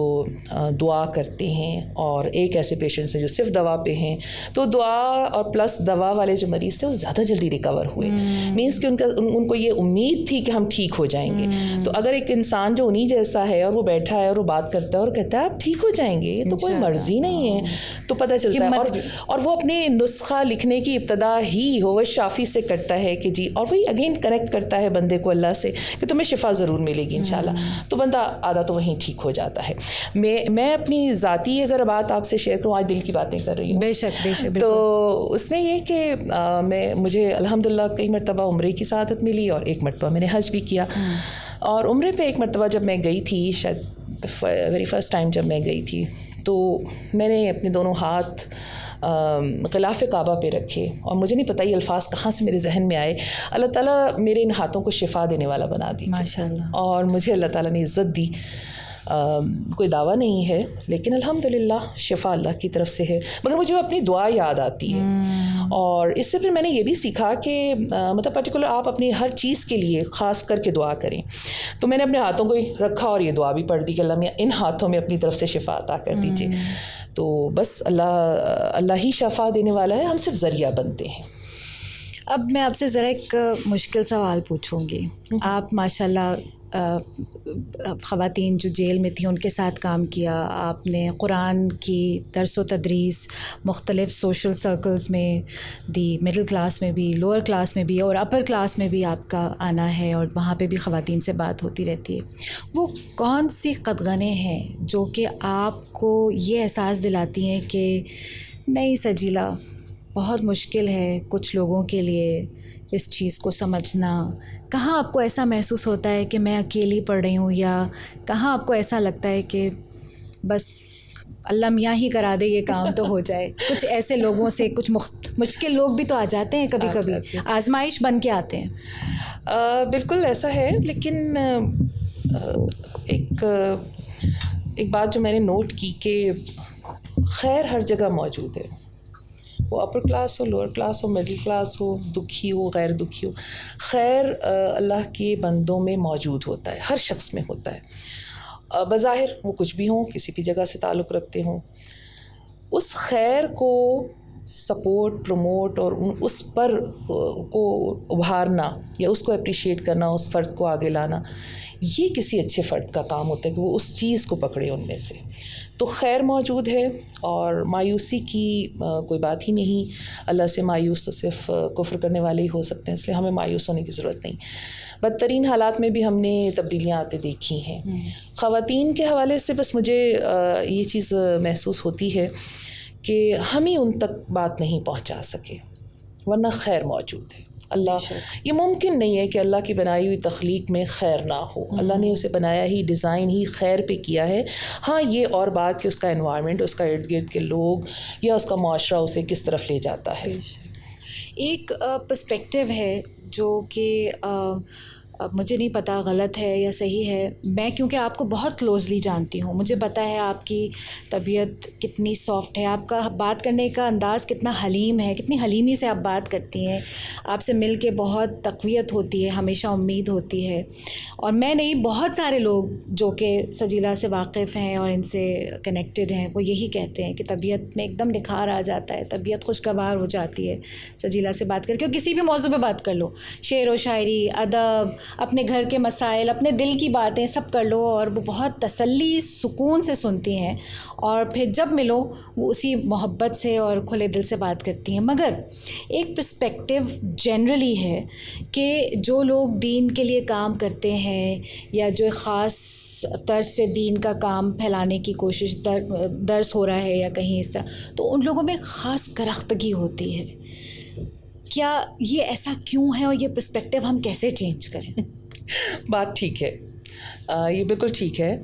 دعا کرتے ہیں، اور ایک ایسے پیشنٹس ہیں جو صرف دوا پہ ہیں، تو دعا اور پلس دوا والے جو مریض تھے وہ زیادہ جلدی ریکور ہوئے. مینس کہ ان کو یہ امید تھی کہ ہم ٹھیک ہو جائیں گے. تو اگر ایک انسان جو انہیں جیسا ہے اور وہ بیٹھا ہے اور وہ بات کرتا ہے اور کہتا ہے آپ ٹھیک ہو جائیں گے، یہ تو کوئی مرضی نہیں ہے، تو پتہ چلتا ہے. اور وہ اپنے نسخہ لکھنے کی ابتدا ہی ہو شافی سے کرتا ہے کہ جی، اور وہی اگین کنیکٹ کرتا ہے بندے کو اللہ سے کہ تمہیں شفا ضرور ملے گی انشاءاللہ. تو بندہ آدھا تو وہیں ٹھیک ہو جاتا ہے. میں اپنی ذاتی اگر بات آپ سے شیئر کروں، آج دل کی باتیں کر رہی ہوں.
بے شک بے شک.
تو اس میں یہ کہ مجھے الحمدللہ کئی مرتبہ عمرے کی سعادت ملی، اور ایک مرتبہ میں نے حج بھی کیا. اور عمرے پہ ایک مرتبہ جب میں گئی تھی، شاید ویری فرسٹ ٹائم جب میں گئی تھی، تو میں نے اپنے دونوں ہاتھ غلاف کعبہ پہ رکھے، اور مجھے نہیں پتہ یہ الفاظ کہاں سے میرے ذہن میں آئے. اللہ تعالیٰ میرے ان ہاتھوں کو شفا دینے والا بنا دیجیے
ماشاءاللہ.
اور مجھے اللہ تعالیٰ نے عزت دی. کوئی دعویٰ نہیں ہے، لیکن الحمدللہ شفا اللہ کی طرف سے ہے. مگر مجھے اپنی دعا یاد آتی ہے، اور اس سے پھر میں نے یہ بھی سیکھا کہ مطلب پرٹیکولر آپ اپنی ہر چیز کے لیے خاص کر کے دعا کریں. تو میں نے اپنے ہاتھوں کو ہی رکھا اور یہ دعا بھی پڑھ دی کہ اللہ میاں ان ہاتھوں میں اپنی طرف سے شفا عطا کر دیجیے. تو بس اللہ ہی شفا دینے والا ہے، ہم صرف ذریعہ بنتے ہیں.
اب میں آپ سے ذرا ایک مشکل سوال پوچھوں گی. آپ ماشاءاللہ خواتین جو جیل میں تھیں ان کے ساتھ کام کیا، آپ نے قرآن کی درس و تدریس مختلف سوشل سرکلز میں دی، مڈل کلاس میں بھی، لوور کلاس میں بھی، اور اپر کلاس میں بھی آپ کا آنا ہے، اور وہاں پہ بھی خواتین سے بات ہوتی رہتی ہے. وہ کون سی قدغنیں ہیں جو کہ آپ کو یہ احساس دلاتی ہیں کہ نہیں سجیلا، بہت مشکل ہے کچھ لوگوں کے لیے اس چیز کو سمجھنا؟ کہاں آپ کو ایسا محسوس ہوتا ہے کہ میں اکیلی پڑھ رہی ہوں، یا کہاں آپ کو ایسا لگتا ہے کہ بس اللہ میاں ہی کرا دے یہ کام تو ہو جائے؟ کچھ ایسے لوگوں سے کچھ مشکل لوگ بھی تو آ جاتے ہیں کبھی کبھی، آزمائش بن کے آتے ہیں.
بالکل ایسا ہے، لیکن ایک بات جو میں نے نوٹ کی کہ خیر ہر جگہ موجود ہے. وہ اپر کلاس ہو، لوور کلاس ہو، مڈل کلاس ہو، دکھی ہو، غیر دکھی ہو، خیر اللہ کے بندوں میں موجود ہوتا ہے، ہر شخص میں ہوتا ہے. بظاہر وہ کچھ بھی ہوں، کسی بھی جگہ سے تعلق رکھتے ہوں، اس خیر کو سپورٹ، پروموٹ اور اس پر کو ابھارنا یا اس کو اپریشیٹ کرنا، اس فرد کو آگے لانا، یہ کسی اچھے فرد کا کام ہوتا ہے کہ وہ اس چیز کو پکڑے ان میں سے. تو خیر موجود ہے، اور مایوسی کی کوئی بات ہی نہیں. اللہ سے مایوس تو صرف کفر کرنے والے ہی ہو سکتے ہیں، اس لیے ہمیں مایوس ہونے کی ضرورت نہیں. بدترین حالات میں بھی ہم نے تبدیلیاں آتے دیکھی ہیں. خواتین کے حوالے سے بس مجھے یہ چیز محسوس ہوتی ہے کہ ہم ہی ان تک بات نہیں پہنچا سکے، ورنہ خیر موجود ہے. اللہ، یہ ممکن نہیں ہے کہ اللہ کی بنائی ہوئی تخلیق میں خیر نہ ہو. اللہ نے اسے بنایا ہی، ڈیزائن ہی خیر پہ کیا ہے. ہاں یہ اور بات کہ اس کا انوائرمنٹ، اس کا ارد گرد کے لوگ یا اس کا معاشرہ اسے کس طرف لے جاتا ہے.
ایک پرسپیکٹیو ہے جو کہ مجھے نہیں پتہ غلط ہے یا صحیح ہے. میں کیونکہ آپ کو بہت کلوزلی جانتی ہوں، مجھے پتہ ہے آپ کی طبیعت کتنی سافٹ ہے، آپ کا بات کرنے کا انداز کتنا حلیم ہے، کتنی حلیمی سے آپ بات کرتی ہیں. آپ سے مل کے بہت تقویت ہوتی ہے، ہمیشہ امید ہوتی ہے. اور میں نہیں، بہت سارے لوگ جو کہ سجیلا سے واقف ہیں اور ان سے کنیکٹڈ ہیں، وہ یہی کہتے ہیں کہ طبیعت میں ایک دم نکھار آ جاتا ہے، طبیعت خوشگوار ہو جاتی ہے سجیلا سے بات کر کے. اور کسی بھی موضوع پہ بات کر لو، شعر و شاعری، ادب، اپنے گھر کے مسائل، اپنے دل کی باتیں سب کر لو، اور وہ بہت تسلی سکون سے سنتی ہیں، اور پھر جب ملو وہ اسی محبت سے اور کھلے دل سے بات کرتی ہیں. مگر ایک پرسپیکٹیو جنرلی ہے کہ جو لوگ دین کے لیے کام کرتے ہیں یا جو خاص طرز سے دین کا کام پھیلانے کی کوشش، درس ہو رہا ہے یا کہیں اس طرح، تو ان لوگوں میں خاص کرختگی ہوتی ہے. کیا یہ ایسا کیوں ہے، اور یہ پرسپیکٹیو ہم کیسے چینج کریں؟
بات ٹھیک ہے، یہ بالکل ٹھیک ہے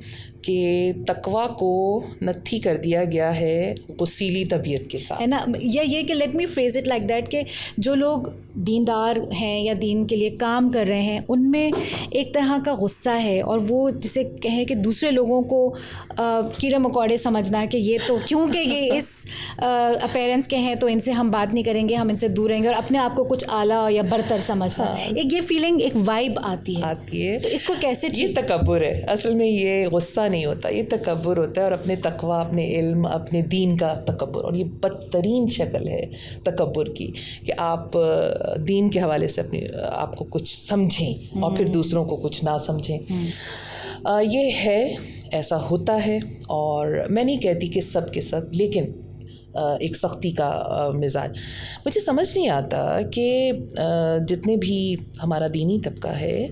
کہ تقویٰ کو نتھی کر دیا گیا ہے غسیلی طبیعت کے ساتھ، ہے
نا. یا یہ کہ let me phrase it like that کہ جو لوگ دیندار ہیں یا دین کے لیے کام کر رہے ہیں، ان میں ایک طرح کا غصہ ہے, اور وہ جسے کہیں کہ دوسرے لوگوں کو کیڑے مکوڑے سمجھنا کہ یہ تو کیونکہ یہ اس اپیرنس کے ہیں تو ان سے ہم بات نہیں کریں گے, ہم ان سے دور رہیں گے, اور اپنے آپ کو کچھ اعلیٰ یا برتر سمجھنا. ایک یہ فیلنگ, ایک وائب آتی ہے. تو اس کو کیسے
یہ تکبر ہے اصل میں, یہ غصہ نہیں ہوتا, یہ تکبر ہوتا ہے, اور اپنے تقویٰ, اپنے علم, اپنے دین کا تکبر. اور یہ بدترین شکل ہے تکبر کی کہ آپ دین کے حوالے سے اپنے آپ کو کچھ سمجھیں اور پھر دوسروں کو کچھ نہ سمجھیں. یہ ہے, ایسا ہوتا ہے. اور میں نہیں کہتی کہ سب کے سب, لیکن ایک سختی کا مزاج مجھے سمجھ نہیں آتا کہ جتنے بھی ہمارا دینی طبقہ ہے,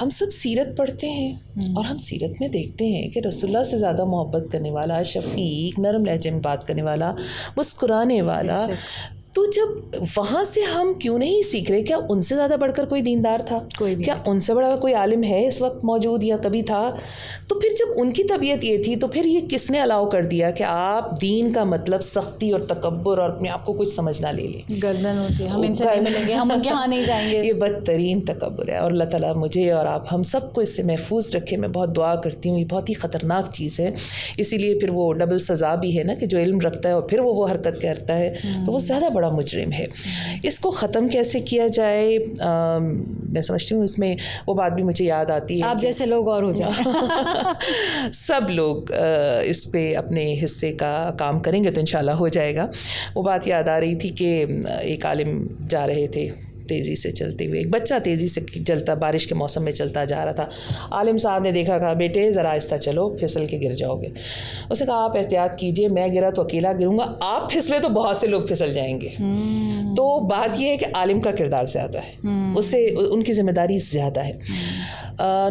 ہم سب سیرت پڑھتے ہیں اور ہم سیرت میں دیکھتے ہیں کہ رسول اللہ سے زیادہ محبت کرنے والا, شفیق, نرم لہجے میں بات کرنے والا, مسکرانے والا. تو جب وہاں سے ہم کیوں نہیں سیکھ رہے, کیا ان سے زیادہ بڑھ کر کوئی دیندار تھا, کیا ان سے بڑا کوئی عالم ہے اس وقت موجود یا کبھی تھا؟ تو پھر جب ان کی طبیعت یہ تھی تو پھر یہ کس نے الاؤ کر دیا کہ آپ دین کا مطلب سختی اور تکبر اور اپنے آپ کو کچھ سمجھ نہ لے لیں؟
گردن ہوتی ہے, ہم ان سے نہیں ملیں گے, ہم ان کے ہاں نہیں جائیں گے.
یہ بدترین تکبر ہے, اور اللہ تعالیٰ مجھے اور آپ ہم سب کو اس سے محفوظ رکھے. میں بہت دعا کرتی ہوں, یہ بہت ہی خطرناک چیز ہے. اسی لیے پھر وہ ڈبل سزا بھی ہے نا, کہ جو علم رکھتا ہے اور پھر وہ حرکت کرتا ہے تو وہ زیادہ بڑا مجرم ہے. اس کو ختم کیسے کیا جائے؟ میں سمجھتی ہوں اس میں وہ بات بھی مجھے یاد آتی ہے,
آپ جیسے لوگ اور ہو جائیں.
سب لوگ اس پہ اپنے حصے کا کام کریں گے تو انشاءاللہ ہو جائے گا. وہ بات یاد آ رہی تھی کہ ایک عالم جا رہے تھے تیزی سے چلتے ہوئے, ایک بچہ تیزی سے چلتا, بارش کے موسم میں چلتا جا رہا تھا. عالم صاحب نے دیکھا, کہا بیٹے ذرا آہستہ چلو, پھسل کے گر جاؤ گے. اس نے کہا آپ احتیاط کیجئے, میں گرا تو اکیلا گروں گا, آپ پھسلے تو بہت سے لوگ پھسل جائیں گے. تو بات یہ ہے کہ عالم کا کردار زیادہ ہے, اس سے ان کی ذمہ داری زیادہ ہے.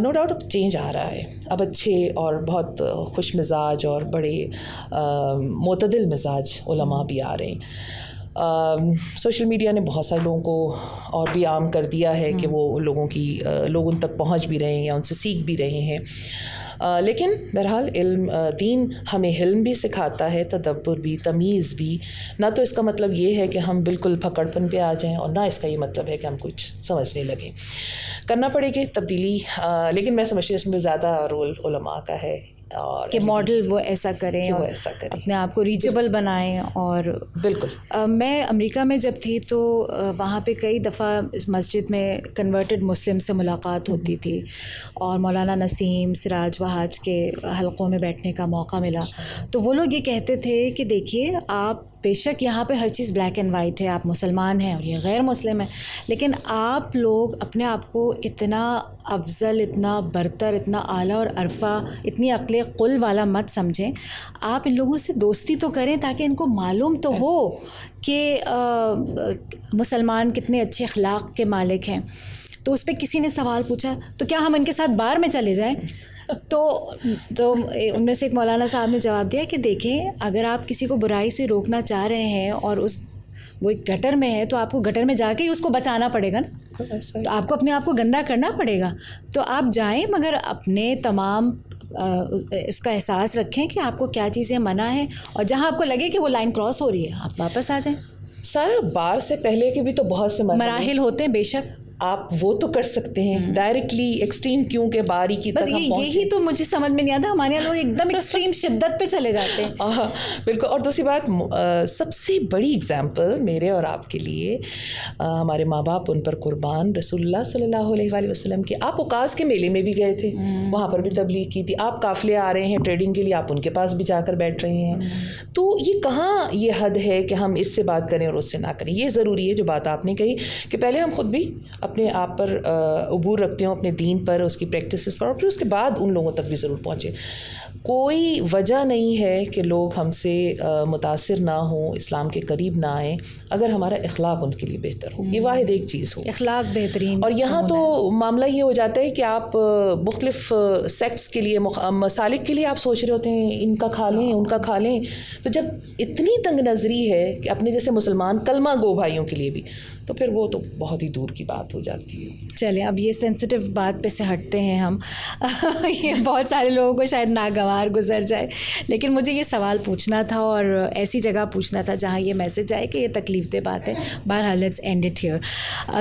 نو ڈاؤٹ اب چینج آ رہا ہے, اب اچھے اور بہت خوش مزاج اور بڑے معتدل مزاج علماء بھی آ رہے ہیں. سوشل میڈیا نے بہت سارے لوگوں کو اور بھی عام کر دیا ہے کہ وہ لوگ ان تک پہنچ بھی رہے ہیں یا ان سے سیکھ بھی رہے ہیں. لیکن بہرحال علم, دین ہمیں حلم بھی سکھاتا ہے, تدبر بھی, تمیز بھی. نہ تو اس کا مطلب یہ ہے کہ ہم بالکل پھکڑپن پہ آ جائیں, اور نہ اس کا یہ مطلب ہے کہ ہم کچھ سمجھنے لگیں. کرنا پڑے گی تبدیلی, لیکن میں سمجھتی ہوں اس میں زیادہ رول علماء کا ہے, اور
کہ ماڈل وہ ایسا کریں اور اپنے آپ کو ریچیبل بنائیں. اور
بالکل
میں امریکہ میں جب تھی تو وہاں پہ کئی دفعہ اس مسجد میں کنورٹڈ مسلم سے ملاقات ہوتی تھی, اور مولانا نسیم, سراج وہاج کے حلقوں میں بیٹھنے کا موقع ملا. تو وہ لوگ یہ کہتے تھے کہ دیکھیے آپ بے شک یہاں پہ ہر چیز بلیک اینڈ وائٹ ہے, آپ مسلمان ہیں اور یہ غیر مسلم ہے, لیکن آپ لوگ اپنے آپ کو اتنا افضل, اتنا برتر, اتنا اعلیٰ اور عرفہ, اتنی عقل قل والا مت سمجھیں. آپ ان لوگوں سے دوستی تو کریں تاکہ ان کو معلوم تو ہو کہ مسلمان کتنے اچھے اخلاق کے مالک ہیں. تو اس پہ کسی نے سوال پوچھا, تو کیا ہم ان کے ساتھ بار میں چلے جائیں؟ تو ان میں سے ایک مولانا صاحب نے جواب دیا کہ دیکھیں, اگر آپ کسی کو برائی سے روکنا چاہ رہے ہیں اور وہ ایک گٹر میں ہے تو آپ کو گٹر میں جا کے ہی اس کو بچانا پڑے گا نا, تو آپ کو اپنے آپ کو گندا کرنا پڑے گا. تو آپ جائیں, مگر اپنے تمام اس کا احساس رکھیں کہ آپ کو کیا چیزیں منع ہیں, اور جہاں آپ کو لگے کہ وہ لائن کراس ہو رہی ہے آپ واپس آ جائیں.
سارا بار سے پہلے کے بھی تو بہت سے
مراحل ہوتے ہیں, بے شک
آپ وہ تو کر سکتے ہیں. ڈائریکٹلی ایکسٹریم کیوں کہ باری کی
بس یہی تو مجھے سمجھ میں نہیں آتا, ہمارے یہاں لوگ ایک دم ایکسٹریم شدت پہ چلے جاتے ہیں.
بالکل. اور دوسری بات, سب سے بڑی اگزامپل میرے اور آپ کے لیے, ہمارے ماں باپ ان پر قربان, رسول اللہ صلی اللہ علیہ وآلہ وسلم کے. آپ اوقاس کے میلے میں بھی گئے تھے, وہاں پر بھی تبلیغ کی تھی. آپ قافلے آ رہے ہیں ٹریڈنگ کے لیے, آپ ان کے پاس بھی جا کر بیٹھ رہے ہیں. تو یہ کہاں یہ حد ہے کہ ہم اس سے بات کریں اور اس سے نہ کریں؟ یہ ضروری ہے جو بات آپ نے کہی کہ پہلے ہم خود بھی اپنے آپ پر عبور رکھتے ہوں, اپنے دین پر, اس کی پریکٹسز پر, اور پھر اس کے بعد ان لوگوں تک بھی ضرور پہنچے. کوئی وجہ نہیں ہے کہ لوگ ہم سے متاثر نہ ہوں, اسلام کے قریب نہ آئیں, اگر ہمارا اخلاق ان کے لیے بہتر ہو. یہ واحد ایک چیز ہو,
اخلاق بہترین.
اور یہاں تو معاملہ یہ ہو جاتا ہے کہ آپ مختلف سیکٹس کے لیے, مسالک کے لیے آپ سوچ رہے ہوتے ہیں, ان کا کھا لیں, ان کا کھا لیں. تو جب اتنی تنگ نظری ہے کہ اپنے جیسے مسلمان کلمہ گو بھائیوں کے لیے بھی, تو پھر وہ تو بہت ہی دور کی بات ہو جاتی ہے.
چلیں اب یہ سینسٹیو بات پہ سے ہٹتے ہیں ہم. یہ بہت سارے لوگوں کو شاید ناگوار گزر جائے, لیکن مجھے یہ سوال پوچھنا تھا اور ایسی جگہ پوچھنا تھا جہاں یہ میسج آئے کہ یہ تکلیف دہ بات ہے. بہرحال لیٹس اینڈ اٹ ہیئر.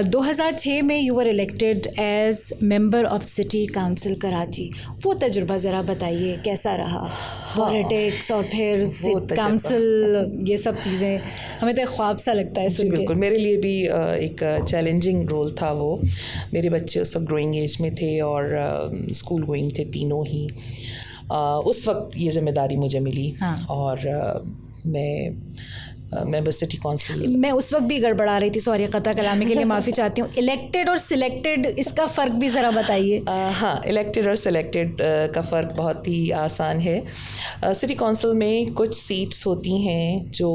2006 میں you were elected as member of city council Karachi. وہ تجربہ ذرا بتائیے کیسا رہا؟ پالیٹکس اور پھر کاؤنسل, یہ سب چیزیں ہمیں تو ایک خواب سا لگتا ہے سن کے.
بالکل, میرے لیے بھی ایک چیلنجنگ رول تھا وہ. میرے بچے اس وقت گروئنگ ایج میں تھے اور اسکول گوئنگ تھے تینوں ہی. اس وقت یہ ذمہ داری مجھے ملی اور میں ممبر سٹی کونسل.
میں اس وقت بھی گڑبڑا رہی تھی, سوری قطع کلامی کے لیے معافی چاہتی ہوں. الیکٹڈ اور سلیکٹڈ, اس کا فرق بھی ذرا بتائیے.
ہاں, الیکٹڈ اور سلیکٹڈ کا فرق بہت ہی آسان ہے. سٹی کونسل میں کچھ سیٹس ہوتی ہیں جو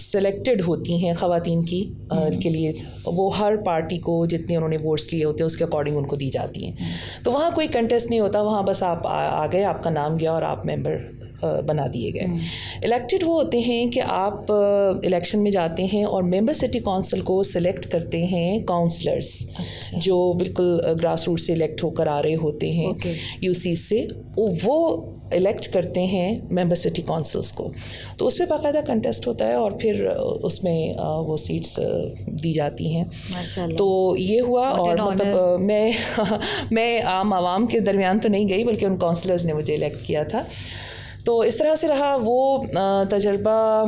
سلیکٹڈ ہوتی ہیں خواتین کی کے لیے, وہ ہر پارٹی کو جتنے انہوں نے ووٹس لیے ہوتے ہیں اس کے اکارڈنگ ان کو دی جاتی ہیں. تو وہاں کوئی کنٹیسٹ نہیں ہوتا, وہاں بس آپ آ گئے, آپ کا نام گیا اور آپ ممبر بنا دیے گئے. الیکٹڈ وہ ہوتے ہیں کہ آپ الیکشن میں جاتے ہیں اور ممبر سٹی کونسل کو سلیکٹ کرتے ہیں کاؤنسلرس جو بالکل گراس روٹ سے الیکٹ ہو کر آ رہے ہوتے ہیں یو سی سے. وہ الیکٹ کرتے ہیں ممبر سٹی کونسلس کو. تو اس میں باقاعدہ کنٹیسٹ ہوتا ہے اور پھر اس میں وہ سیٹس دی جاتی ہیں. تو یہ ہوا, اور مطلب میں عام عوام کے درمیان تو نہیں گئی بلکہ ان کونسلرز نے مجھے الیکٹ کیا تھا. تو اس طرح سے رہا وہ تجربہ.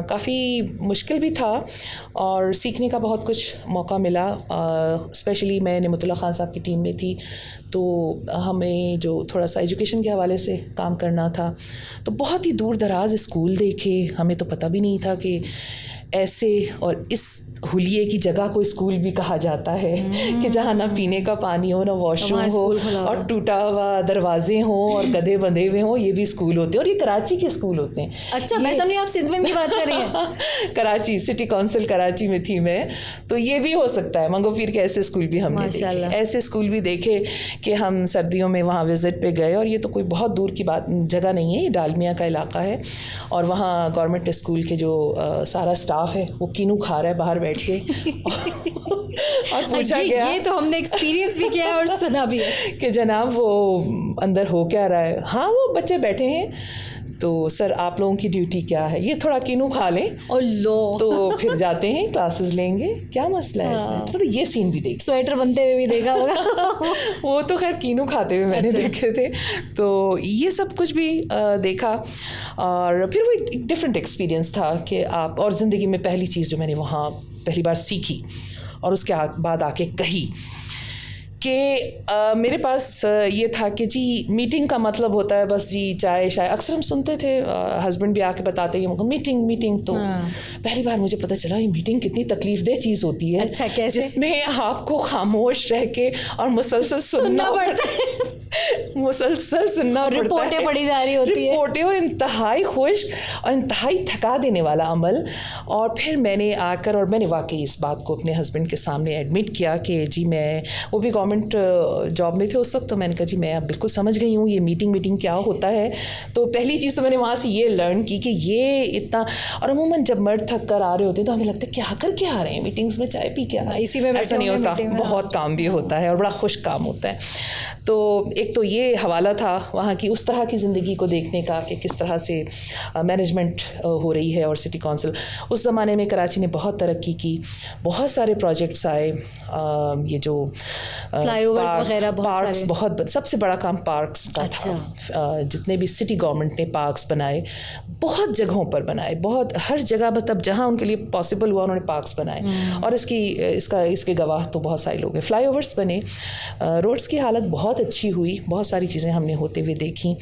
کافی مشکل بھی تھا اور سیکھنے کا بہت کچھ موقع ملا. اسپیشلی میں نعمت اللہ خان صاحب کی ٹیم میں تھی, تو ہمیں جو تھوڑا سا ایجوکیشن کے حوالے سے کام کرنا تھا, تو بہت ہی دور دراز اسکول دیکھے. ہمیں تو پتہ بھی نہیں تھا کہ ایسے اور اس حلیے کی جگہ کو اسکول بھی کہا جاتا ہے کہ جہاں نہ پینے کا پانی ہو, نہ واش روم ہو, اور ٹوٹا ہوا دروازے ہوں اور گدھے بندھے ہوئے ہوں, یہ بھی اسکول ہوتے ہیں. اور یہ کراچی کے اسکول ہوتے ہیں.
اچھا, میں سمجھی آپ سندھ کی بات کر رہی ہیں.
کراچی سٹی کونسل کراچی میں تھی میں, تو یہ بھی ہو سکتا ہے. منگو پیر کے ایسے اسکول بھی ہم نے دیکھے, ایسے اسکول بھی دیکھے کہ ہم سردیوں میں وہاں وزٹ پہ گئے. اور یہ تو کوئی بہت دور کی بات جگہ نہیں ہے, یہ ڈالمیا کا علاقہ ہے, اور وہاں گورنمنٹ اسکول کے جو سارا اسٹاف ہے وہ کینو کھا رہا ہے باہر بیٹھ کے. اور پوچھا گیا,
یہ تو ہم نے ایکسپیرینس بھی کیا اور سنا بھی
کہ جناب وہ اندر ہو کیا رہا ہے. ہاں, وہ بچے بیٹھے ہیں. تو سر آپ لوگوں کی ڈیوٹی کیا ہے؟ یہ تھوڑا کینو کھا لیں تو پھر جاتے ہیں کلاسز لیں گے, کیا مسئلہ ہے اس میں؟ تو یہ سین بھی دیکھ,
سویٹر بنتے ہوئے بھی دیکھا ہوگا.
وہ تو خیر کینو کھاتے ہوئے میں نے دیکھے تھے. تو یہ سب کچھ بھی دیکھا, اور پھر وہ ایک ڈفرینٹ ایکسپیرئنس تھا کہ آپ, اور زندگی میں پہلی چیز جو میں نے وہاں پہلی بار سیکھی اور اس کے بعد آ کے کہی کہ میرے پاس یہ تھا کہ جی میٹنگ کا مطلب ہوتا ہے بس جی چائے شائے. اکثر ہم سنتے تھے, ہسبینڈ بھی آ کے بتاتے ہیں میٹنگ. تو پہلی بار مجھے پتہ چلا یہ میٹنگ کتنی تکلیف دہ چیز ہوتی ہے.
اچھا, کیسے؟
جس میں آپ کو خاموش رہ کے اور مسلسل سننا پڑتا ہے, مسلسل سننا پڑتا ہے,
رپورٹیں پڑھی جا رہی ہوتی ہے,
رپورٹیں, اور انتہائی خشک اور انتہائی تھکا دینے والا عمل. اور پھر میں نے آ کر, اور میں نے واقعی اس بات کو اپنے ہسبینڈ کے سامنے ایڈمٹ کیا کہ جی میں, وہ بھی گورنمنٹ جاب میں تھے اس وقت, تو میں نے کہا جی میں اب بالکل سمجھ گئی ہوں یہ میٹنگ کیا ہوتا ہے. تو پہلی چیز تو میں نے وہاں سے یہ لرن کی کہ یہ اتنا, اور عموماً جب مرد تھک کر آ رہے ہوتے ہیں تو ہمیں لگتا ہے کیا کر کے آ رہے ہیں میٹنگس میں, چائے پی کے آ رہے ہیں. ایسا نہیں ہوتا, بہت کام بھی ہوتا ہے اور بڑا خوش کام ہوتا ہے. تو ایک تو یہ حوالہ تھا وہاں کی اس طرح کی زندگی کو دیکھنے کا کہ کس طرح سے مینجمنٹ ہو رہی ہے. اور سٹی کونسل اس زمانے میں کراچی نے بہت ترقی کی, بہت سارے پروجیکٹس آئے, یہ جو پارکس, بہت سب سے بڑا کام پارکس کا تھا. جتنے بھی سٹی گورنمنٹ نے پارکس بنائے, بہت جگہوں پر بنائے, بہت ہر جگہ, مطلب جہاں ان کے لیے پاسبل ہوا انہوں نے پارکس بنائے. اور اس کے گواہ تو بہت سارے لوگ ہیں. فلائی اوورس بنے, روڈس کی حالت بہت اچھی ہوئی, بہت ساری چیزیں ہم نے ہوتے ہوئے دیکھیں,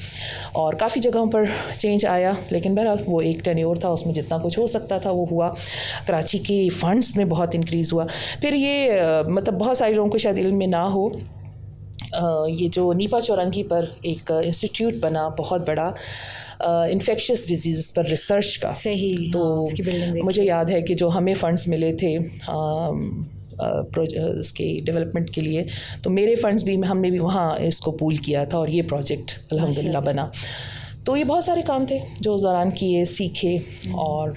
اور کافی جگہوں پر چینج آیا. لیکن بہرحال وہ ایک ٹینیور تھا, اس میں جتنا کچھ ہو سکتا تھا وہ ہوا. کراچی کے فنڈس میں بہت انکریز ہوا. پھر یہ مطلب بہت سارے لوگوں کو شاید علم میں نہ ہو, یہ جو نیپا چورنگی پر ایک انسٹیٹیوٹ بنا بہت بڑا انفیکشس ڈیزیزز پر ریسرچ کا.
صحیح.
تو مجھے یاد ہے کہ جو ہمیں فنڈس ملے تھے اس کے ڈیولپمنٹ کے لیے, تو میرے فنڈس بھی ہم نے بھی وہاں اس کو پول کیا تھا اور یہ پروجیکٹ الحمدللہ بنا. تو یہ بہت سارے کام تھے جو اس دوران کیے, سیکھے, اور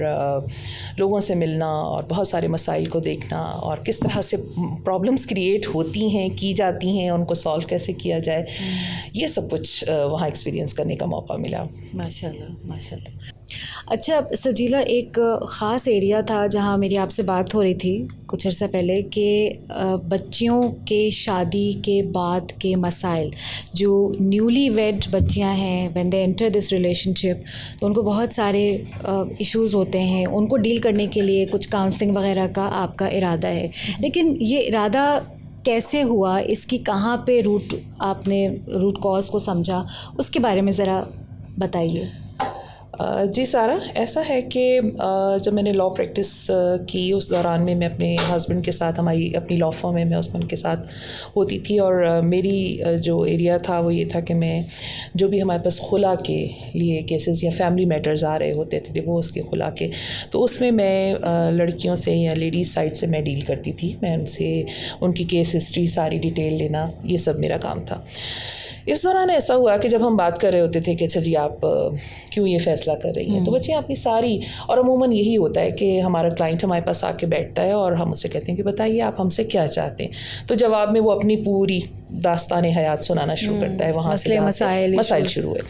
لوگوں سے ملنا اور بہت سارے مسائل کو دیکھنا اور کس طرح سے پرابلمس کریٹ ہوتی ہیں, کی جاتی ہیں, ان کو سالو کیسے کیا جائے, یہ سب کچھ وہاں ایکسپیرینس کرنے کا موقع ملا.
ماشاء اللہ ماشاء اللہ. اچھا سجیلا, ایک خاص ایریا تھا جہاں میری آپ سے بات ہو رہی تھی کچھ عرصہ پہلے کہ بچیوں کے شادی کے بعد کے مسائل, جو نیولی ویڈ بچیاں ہیں when they enter this relationship, تو ان کو بہت سارے ایشوز ہوتے ہیں, ان کو ڈیل کرنے کے لیے کچھ کاؤنسلنگ وغیرہ کا آپ کا ارادہ ہے. لیکن یہ ارادہ کیسے ہوا, اس کی کہاں پہ آپ نے روٹ کاز کو سمجھا, اس کے بارے میں ذرا بتائیے.
جی سارا, ایسا ہے کہ جب میں نے لاء پریکٹس کی اس دوران میں اپنے ہسبینڈ کے ساتھ, ہماری اپنی لاء فرم میں اس کے ساتھ ہوتی تھی, اور میری جو ایریا تھا وہ یہ تھا کہ میں جو بھی ہمارے پاس خلا کے لیے کیسز یا فیملی میٹرز آ رہے ہوتے تھے وہ اس کے خلا کے, تو اس میں لڑکیوں سے یا لیڈیز سائڈ سے میں ڈیل کرتی تھی. میں ان سے ان کی کیس ہسٹری ساری ڈیٹیل لینا, یہ سب میرا کام تھا. اس دوران ایسا ہوا کہ جب ہم بات کر رہے ہوتے تھے کہ اچھا جی آپ کیوں یہ فیصلہ کر رہی ہیں, تو بچیاں اپنی ساری, اور عموماً یہی ہوتا ہے کہ ہمارا کلائنٹ ہمارے پاس آ کے بیٹھتا ہے اور ہم اسے کہتے ہیں کہ بتائیے آپ ہم سے کیا چاہتے ہیں, تو جواب میں وہ اپنی پوری داستان حیات سنانا شروع کرتا ہے. وہاں سے مسائل شروع ہوئے.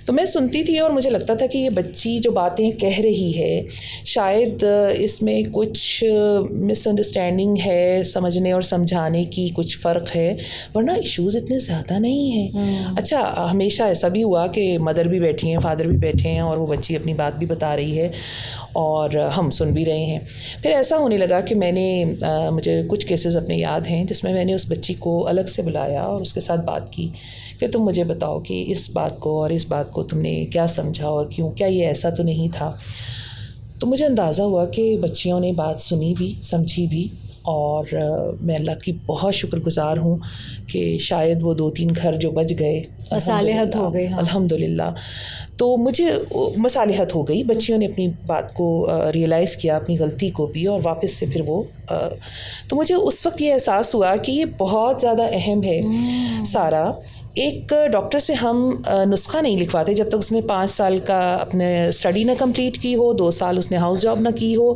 تو میں سنتی تھی اور مجھے لگتا تھا کہ یہ بچی جو باتیں کہہ رہی ہے شاید اس میں کچھ مس انڈرسٹینڈنگ ہے, سمجھنے اور سمجھانے کی کچھ فرق ہے, ورنہ ایشوز اتنے زیادہ نہیں ہیں. اچھا ہمیشہ ایسا بھی ہوا کہ مدر بھی بیٹھی ہیں, فادر بھی بیٹھے ہیں, اور وہ بچی اپنی بات بھی بتا رہی ہے اور ہم سن بھی رہے ہیں. پھر ایسا ہونے لگا کہ میں نے مجھے کچھ کیسز اپنے یاد ہیں جس میں نے اس بچی کو الگ سے بلایا اور اس کے ساتھ بات کی کہ تم مجھے بتاؤ کہ اس بات کو اور اس بات کو تم نے کیا سمجھا اور کیوں, کیا یہ ایسا تو نہیں تھا. تو مجھے اندازہ ہوا کہ بچیوں نے بات سنی بھی, سمجھی بھی, اور میں اللہ کی بہت شکر گزار ہوں کہ شاید وہ 2-3 گھر جو بچ گئے
مصالحت ہو گئی.
الحمدللہ. تو مجھے مصالحت ہو گئی, بچیوں نے اپنی بات کو ریئلائز کیا, اپنی غلطی کو بھی, اور واپس سے پھر وہ تو مجھے اس وقت یہ احساس ہوا کہ یہ بہت زیادہ اہم ہے سارا. ایک ڈاکٹر سے ہم نسخہ نہیں لکھواتے جب تک اس نے 5 سال کا اپنے اسٹڈی نہ کمپلیٹ کی ہو, 2 سال اس نے ہاؤس جاب نہ کی ہو.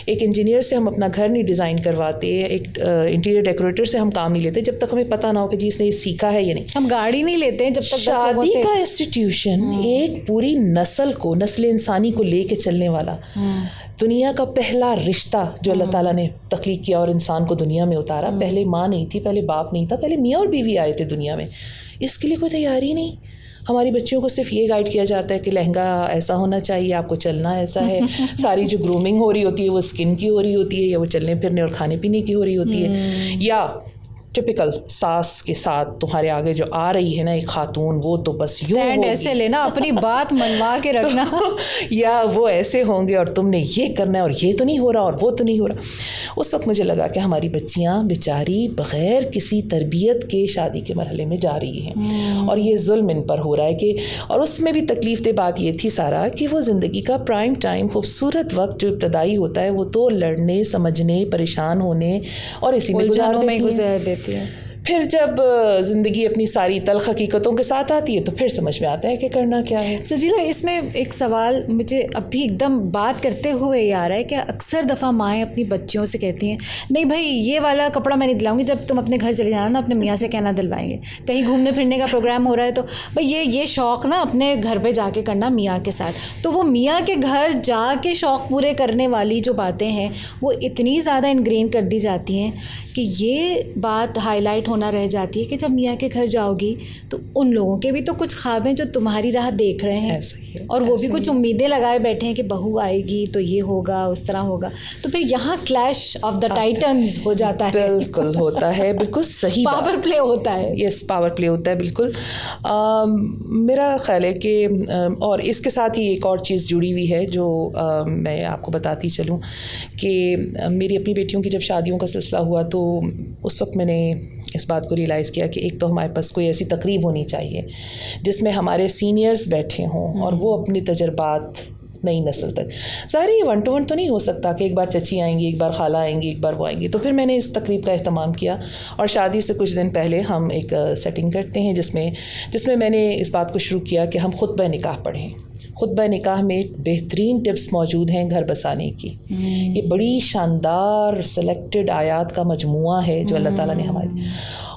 ایک انجینئر سے ہم اپنا گھر نہیں ڈیزائن کرواتے, ایک انٹیریئر ڈیکوریٹر سے ہم کام نہیں لیتے جب تک ہمیں پتہ نہ ہو کہ جی اس نے یہ سیکھا ہے یا نہیں.
ہم گاڑی نہیں لیتے جب تک.
شادی کا انسٹیٹیوشن ایک پوری نسل انسانی کو لے کے چلنے والا, دنیا کا پہلا رشتہ جو اللہ تعالیٰ نے تخلیق کیا اور انسان کو دنیا میں اتارا. پہلے ماں نہیں تھی, پہلے باپ نہیں تھا, پہلے میاں اور بیوی آئے تھے دنیا میں. اس کے لیے کوئی تیاری نہیں. ہماری بچیوں کو صرف یہ گائیڈ کیا جاتا ہے کہ لہنگا ایسا ہونا چاہیے, آپ کو چلنا ایسا ہے. ساری جو گرومنگ ہو رہی ہوتی ہے وہ اسکن کی ہو رہی ہوتی ہے, یا وہ چلنے پھرنے اور کھانے پینے کی ہو رہی ہوتی ہے, یا ٹپیکل ساس کے ساتھ تمہارے آگے جو آ رہی ہے نا ایک خاتون, وہ تو بس یوں
ایسے لینا, اپنی بات منوا کے رکھنا,
یا وہ ایسے ہوں گے اور تم نے یہ کرنا ہے اور یہ تو نہیں ہو رہا اور وہ تو نہیں ہو رہا. اس وقت مجھے لگا کہ ہماری بچیاں بیچاری بغیر کسی تربیت کے شادی کے مرحلے میں جا رہی ہیں, اور یہ ظلم ان پر ہو رہا ہے کہ, اور اس میں بھی تکلیف دہ بات یہ تھی سارا کہ وہ زندگی کا پرائم ٹائم خوبصورت وقت جو ابتدائی ہوتا ہے وہ تو لڑنے, سمجھنے, پریشان ہونے اور اسی میں
گزار دیتی ہے.
پھر جب زندگی اپنی ساری تلخ حقیقتوں کے ساتھ آتی ہے تو پھر سمجھ میں آتا ہے کہ کرنا کیا ہے.
سجیلا, اس میں ایک سوال مجھے ابھی ایک دم بات کرتے ہوئے یہ آ رہا ہے کہ اکثر دفعہ مائیں اپنی بچیوں سے کہتی ہیں نہیں بھائی یہ والا کپڑا میں نہیں دلاؤں گی, جب تم اپنے گھر چلے جانا نا اپنے میاں سے کہنا دلوائیں گے. کہیں گھومنے پھرنے کا پروگرام ہو رہا ہے تو بھائی یہ شوق نا اپنے گھر پہ جا کے کرنا میاں کے ساتھ. تو وہ میاں کے گھر جا کے شوق پورے کرنے والی جو باتیں ہیں وہ اتنی زیادہ انگرین کر دی جاتی ہیں کہ یہ بات ہائی لائٹ ہونا رہ جاتی ہے کہ جب میاں کے گھر جاؤ گی تو ان لوگوں کے بھی تو کچھ خواب ہیں جو تمہاری راہ دیکھ رہے ہیں, اور وہ بھی کچھ امیدیں لگائے بیٹھے ہیں کہ بہو آئے گی تو یہ ہوگا, اس طرح ہوگا. تو پھر یہاں کلیش آف دا ٹائٹنز ہو جاتا ہے.
بالکل ہوتا ہے, بالکل صحیح,
پاور پلے ہوتا ہے.
یس, پاور پلے ہوتا ہے بالکل. میرا خیال ہے کہ اور اس کے ساتھ ہی ایک اور چیز جڑی ہوئی ہے جو میں آپ کو بتاتی چلوں کہ میری اپنی بیٹیوں کی جب شادیوں کا سلسلہ ہوا تو اس وقت میں نے اس بات کو ریئلائز کیا کہ ایک تو ہمارے پاس کوئی ایسی تقریب ہونی چاہیے جس میں ہمارے سینئرز بیٹھے ہوں اور وہ اپنے تجربات نئی نسل تک. ظاہر ہے یہ 1 to 1 تو نہیں ہو سکتا کہ ایک بار چچی آئیں گی, ایک بار خالہ آئیں گی, ایک بار وہ آئیں گی. تو پھر میں نے اس تقریب کا اہتمام کیا, اور شادی سے کچھ دن پہلے ہم ایک سیٹنگ کرتے ہیں جس میں میں نے اس بات کو شروع کیا کہ ہم خطبہ نکاح پڑھیں. خطبہ نکاح میں بہترین ٹپس موجود ہیں گھر بسانے کی. یہ بڑی شاندار سلیکٹڈ آیات کا مجموعہ ہے جو اللہ تعالیٰ نے ہماری,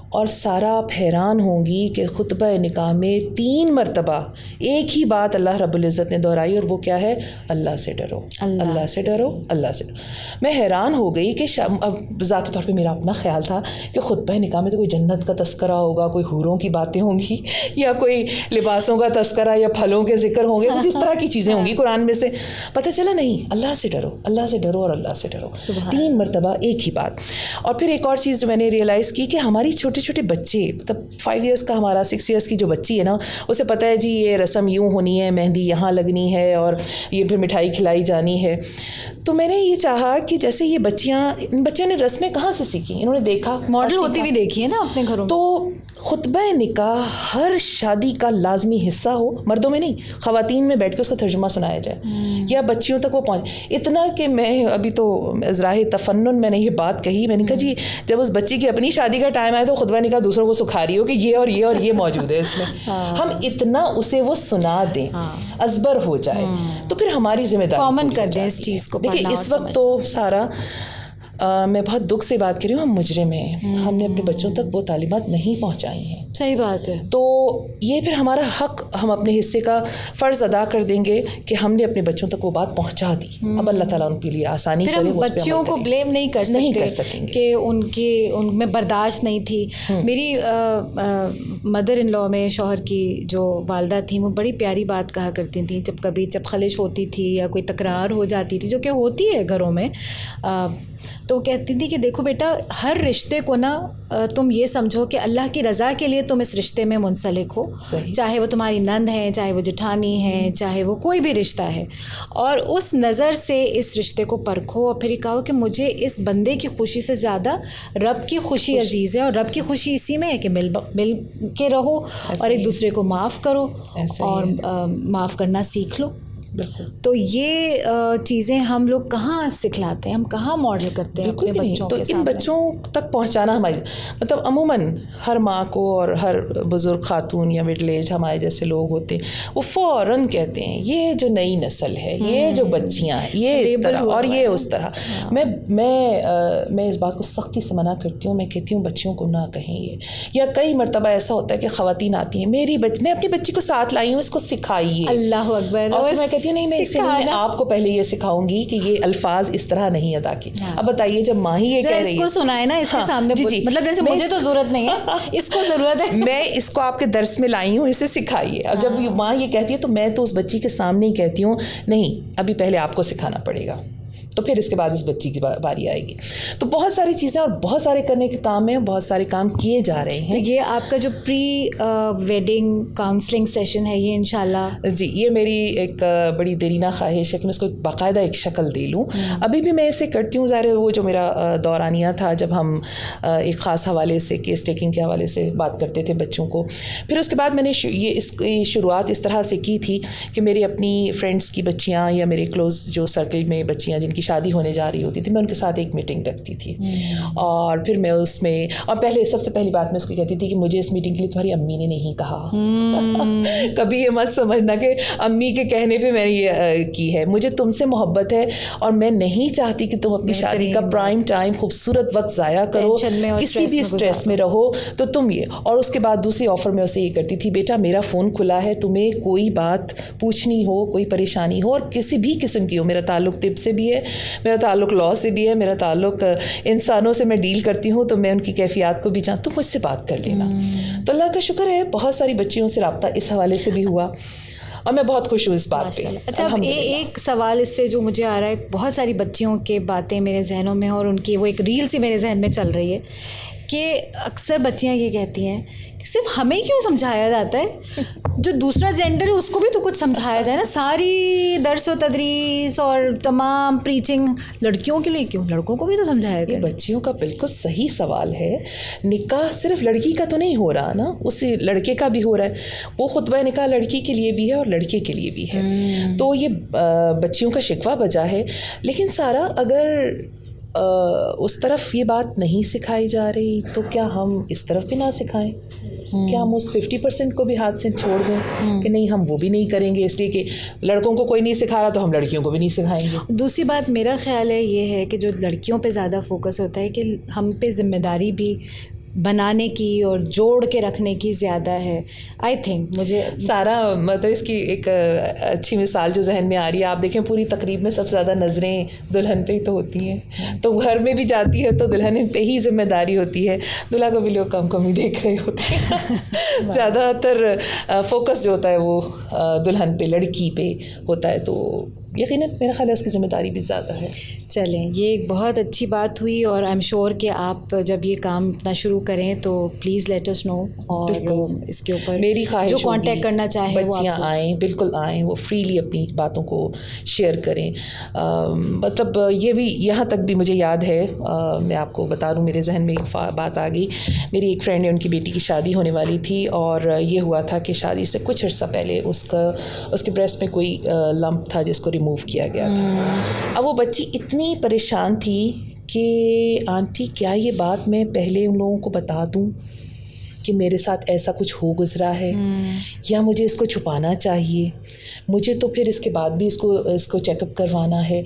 اور سارا آپ حیران ہوں گی کہ خطبہ نکاح میں 3 مرتبہ ایک ہی بات اللہ رب العزت نے دہرائی, اور وہ کیا ہے؟ اللہ سے ڈرو, اللہ سے ڈرو, اللہ سے ڈرو. میں حیران ہو گئی کہ اب ذاتی طور پہ میرا اپنا خیال تھا کہ خطبہ نکاح میں تو کوئی جنت کا تذکرہ ہوگا, کوئی حوروں کی باتیں ہوں گی, یا کوئی لباسوں کا تذکرہ, یا پھلوں کے ذکر ہوں گے, کچھ اس طرح کی چیزیں ہوں گی قرآن میں سے. پتہ چلا نہیں, اللہ سے ڈرو, اللہ سے ڈرو, اور اللہ سے ڈرو. 3 مرتبہ ایک ہی بات. اور پھر ایک اور چیز جو میں نے ریئلائز کی کہ ہماری چھوٹے بچے, مطلب 5 ایئرس کا ہمارا 6 ایئرس کی جو بچی ہے نا, اسے پتہ ہے جی یہ رسم یوں ہونی ہے, مہندی یہاں لگنی ہے, اور یہ پھر مٹھائی کھلائی جانی ہے. تو میں نے یہ چاہا کہ جیسے یہ ان بچوں نے رسمیں کہاں سے سیکھی, انہوں نے دیکھا,
ماڈل ہوتی ہوئی دیکھی ہے نا اپنے گھروں.
تو خطبہ نکاح ہر شادی کا لازمی حصہ ہو, مردوں میں نہیں, خواتین میں بیٹھ کے اس کا ترجمہ سنایا جائے, یا بچیوں تک وہ پہنچ. اتنا کہ میں ابھی تو ذراہ تفنن میں نے یہ بات کہی, میں نے کہا جی جب اس بچی کی اپنی شادی کا ٹائم آئے تو خطبہ نکاح دوسروں کو سکھا رہی ہو کہ یہ اور یہ اور یہ موجود ہے اس میں, ہم اتنا اسے وہ سنا دیں, ازبر ہو جائے, تو پھر ہماری ذمہ داری
کامن کر دیں اس چیز کو.
دیکھیے اس وقت تو سارا میں بہت دکھ سے بات کر رہی ہوں, ہم مجرم ہیں, ہم نے اپنے بچوں تک وہ تعلیمات نہیں پہنچائی ہیں.
صحیح بات ہے.
تو یہ پھر ہمارا حق, ہم اپنے حصے کا فرض ادا کر دیں گے کہ ہم نے اپنے بچوں تک وہ بات پہنچا دی. اب اللہ تعالیٰ ان کے لیے آسانی کرے.
ہم بچیوں کو بلیم نہیں کر سکتے کہ ان میں برداشت نہیں تھی. میری مدر ان لاء میں شوہر کی جو والدہ تھیں وہ بڑی پیاری بات کہا کرتی تھیں, جب کبھی خلش ہوتی تھی یا کوئی تکرار ہو جاتی تھی, جو کہ ہوتی ہے گھروں میں, تو وہ کہتی تھی کہ دیکھو بیٹا, ہر رشتے کو نا تم یہ سمجھو کہ اللہ کی رضا کے لیے تم اس رشتے میں منسلک ہو, چاہے وہ تمہاری نند ہے, چاہے وہ جٹھانی ہے, چاہے وہ کوئی بھی رشتہ ہے, اور اس نظر سے اس رشتے کو پرکھو, اور پھر یہ کہو کہ مجھے اس بندے کی خوشی سے زیادہ رب کی خوشی عزیز ہے, اور رب کی خوشی اسی میں ہے کہ مل کے رہو اور ایک دوسرے کو معاف کرو, اور معاف کرنا سیکھ لو. تو یہ چیزیں ہم لوگ کہاں سکھلاتے ہیں, ہم کہاں ماڈل کرتے ہیں اپنے بچوں کے سامنے.
تو ان بچوں تک پہنچانا ہماری, مطلب عموماً ہر ماں کو اور ہر بزرگ خاتون یا مڈل ایج ہمارے جیسے لوگ ہوتے ہیں, وہ فوراً کہتے ہیں یہ جو نئی نسل ہے, یہ جو بچیاں ہیں, یہ اس طرح اور یہ اس طرح. میں اس بات کو سختی سے منع کرتی ہوں. میں کہتی ہوں بچیوں کو نہ کہیں یہ. یا کئی مرتبہ ایسا ہوتا ہے کہ خواتین آتی ہیں, میں اپنی بچی کو ساتھ لائی ہوں, اس کو سکھائیے.
اللہ اکبر.
اور میں کہتی ہوں نہیں, میں اسے نہیں, میں آپ کو پہلے یہ سکھاؤں گی کہ یہ الفاظ اس طرح نہیں ادا کی. اب بتائیے جب ماں ہی یہ کہہ رہی ہے,
اس کو سنائے نا اس کے سامنے, مطلب جیسے مجھے تو ضرورت نہیں ہے, اس کو ضرورت ہے.
میں اس کو آپ کے درس میں لائی ہوں, اسے سکھائیے. اب جب ماں یہ کہتی ہے تو میں تو اس بچی کے سامنے ہی کہتی ہوں نہیں, ابھی پہلے آپ کو سکھانا پڑے گا, تو پھر اس کے بعد اس بچی کی باری آئے گی. تو بہت ساری چیزیں اور بہت سارے کرنے کے کام ہیں, بہت سارے کام کیے جا رہے ہیں.
تو یہ آپ کا جو پری ویڈنگ کاؤنسلنگ سیشن ہے یہ انشاءاللہ,
جی یہ میری ایک بڑی دیرینہ خواہش ہے کہ میں اس کو باقاعدہ ایک شکل دے لوں. ابھی بھی میں اسے کرتی ہوں. ظاہر ہے وہ جو میرا دورانیہ تھا جب ہم ایک خاص حوالے سے کیس ٹیکنگ کے حوالے سے بات کرتے تھے بچوں کو, پھر اس کے بعد میں نے اس کی شروعات اس طرح سے کی تھی کہ میری اپنی فرینڈس کی بچیاں یا میرے کلوز جو سرکل میں بچیاں جن کی شادی ہونے جا رہی ہوتی تھی, میں ان کے ساتھ ایک میٹنگ رکھتی تھی. اور پھر میں اس میں, اور سب سے پہلی بات میں اس کو کہتی تھی کہ مجھے اس میٹنگ کے لیے تمہاری امی نے نہیں کہا. کبھی یہ مت سمجھنا کہ امی کے کہنے پہ میں نے یہ کی ہے. مجھے تم سے محبت ہے اور میں نہیں چاہتی کہ تم اپنی شادی کا پرائم ٹائم خوبصورت وقت ضائع کرو, کسی بھی اسٹریس میں رہو. تو تم یہ, اور اس کے بعد دوسری آفر میں اسے یہ کرتی تھی, بیٹا میرا فون کھلا ہے, تمہیں کوئی بات پوچھنی ہو, کوئی پریشانی ہو, اور کسی بھی قسم کی ہو, میرا تعلق طب سے بھی ہے, میرا تعلق لاء سے بھی ہے, میرا تعلق انسانوں سے میں ڈیل کرتی ہوں, تو میں ان کی کیفیات کو بھی جانتی ہوں, تو مجھ سے بات کر لینا. تو اللہ کا شکر ہے بہت ساری بچیوں سے رابطہ اس حوالے سے بھی ہوا, اور میں بہت خوش ہوں اس بات پہ.
اچھا, ایک سوال اس سے جو مجھے آ رہا ہے, بہت ساری بچیوں کے باتیں میرے ذہنوں میں, اور ان کی وہ ایک ریل سی میرے ذہن میں چل رہی ہے کہ اکثر بچیاں یہ کہتی ہیں کہ صرف ہمیں کیوں سمجھایا جاتا ہے؟ جو دوسرا جینڈر ہے اس کو بھی تو کچھ سمجھایا جائے نا. ساری درس و تدریس اور تمام پریچنگ لڑکیوں کے لیے کیوں؟ لڑکوں کو بھی تو سمجھایا
یہ
جائے.
بچیوں کا بالکل صحیح سوال ہے. نکاح صرف لڑکی کا تو نہیں ہو رہا نا, اس سے لڑکے کا بھی ہو رہا ہے. وہ خطبہ نکاح لڑکی کے لیے بھی ہے اور لڑکے کے لیے بھی ہے. تو یہ بچیوں کا شکوہ بجا ہے. لیکن سارا اگر اس طرف یہ بات نہیں سکھائی جا رہی تو کیا ہم اس طرف بھی نہ سکھائیں؟ کیا ہم اس 50% کو بھی ہاتھ سے چھوڑ دیں کہ نہیں ہم وہ بھی نہیں کریں گے اس لیے کہ لڑکوں کو کوئی نہیں سکھا رہا تو ہم لڑکیوں کو بھی نہیں سکھائیں گے؟
دوسری بات میرا خیال ہے یہ ہے کہ جو لڑکیوں پہ زیادہ فوکس ہوتا ہے کہ ہم پہ ذمہ داری بھی بنانے کی اور جوڑ کے رکھنے کی زیادہ ہے. آئی تھنک مجھے
سارا مطلب اس کی ایک اچھی مثال جو ذہن میں آ رہی ہے, آپ دیکھیں پوری تقریب میں سب سے زیادہ نظریں دلہن پہ ہی تو ہوتی ہیں. تو گھر میں بھی جاتی ہے تو دلہن پہ ہی ذمہ داری ہوتی ہے, دلہا کو بھی لوگ کم کم ہی دیکھ رہے ہوتے ہیں. زیادہ تر فوکس جو ہوتا ہے وہ دلہن پہ, لڑکی پہ ہوتا ہے. تو یقیناً میرا خیال ہے اس کی ذمہ داری بھی زیادہ ہے.
چلیں یہ ایک بہت اچھی بات ہوئی اور آئی ایم شیور کہ آپ جب یہ کام اپنا شروع کریں تو پلیز لیٹ اس نو, اور اس کے اوپر
میری خواہش
جو کانٹیکٹ کرنا چاہے
بچیاں آئیں, بالکل آئیں, وہ فریلی اپنی باتوں کو شیئر کریں. مطلب یہ بھی یہاں تک بھی مجھے یاد ہے, میں آپ کو بتا دوں میرے ذہن میں ایک بات آ گئی. میری ایک فرینڈ نے, ان کی بیٹی کی شادی ہونے والی تھی اور یہ ہوا تھا کہ شادی سے کچھ عرصہ پہلے اس کے بریسٹ میں کوئی لمپ تھا جس کو ریموو کیا گیا تھا. اب وہ بچی اتنی پریشان تھی کہ آنٹی کیا یہ بات میں پہلے ان لوگوں کو بتا دوں کہ میرے ساتھ ایسا کچھ ہو گزرا ہے, یا مجھے اس کو چھپانا چاہیے, مجھے تو پھر اس کے بعد بھی اس کو چیک اپ کروانا ہے.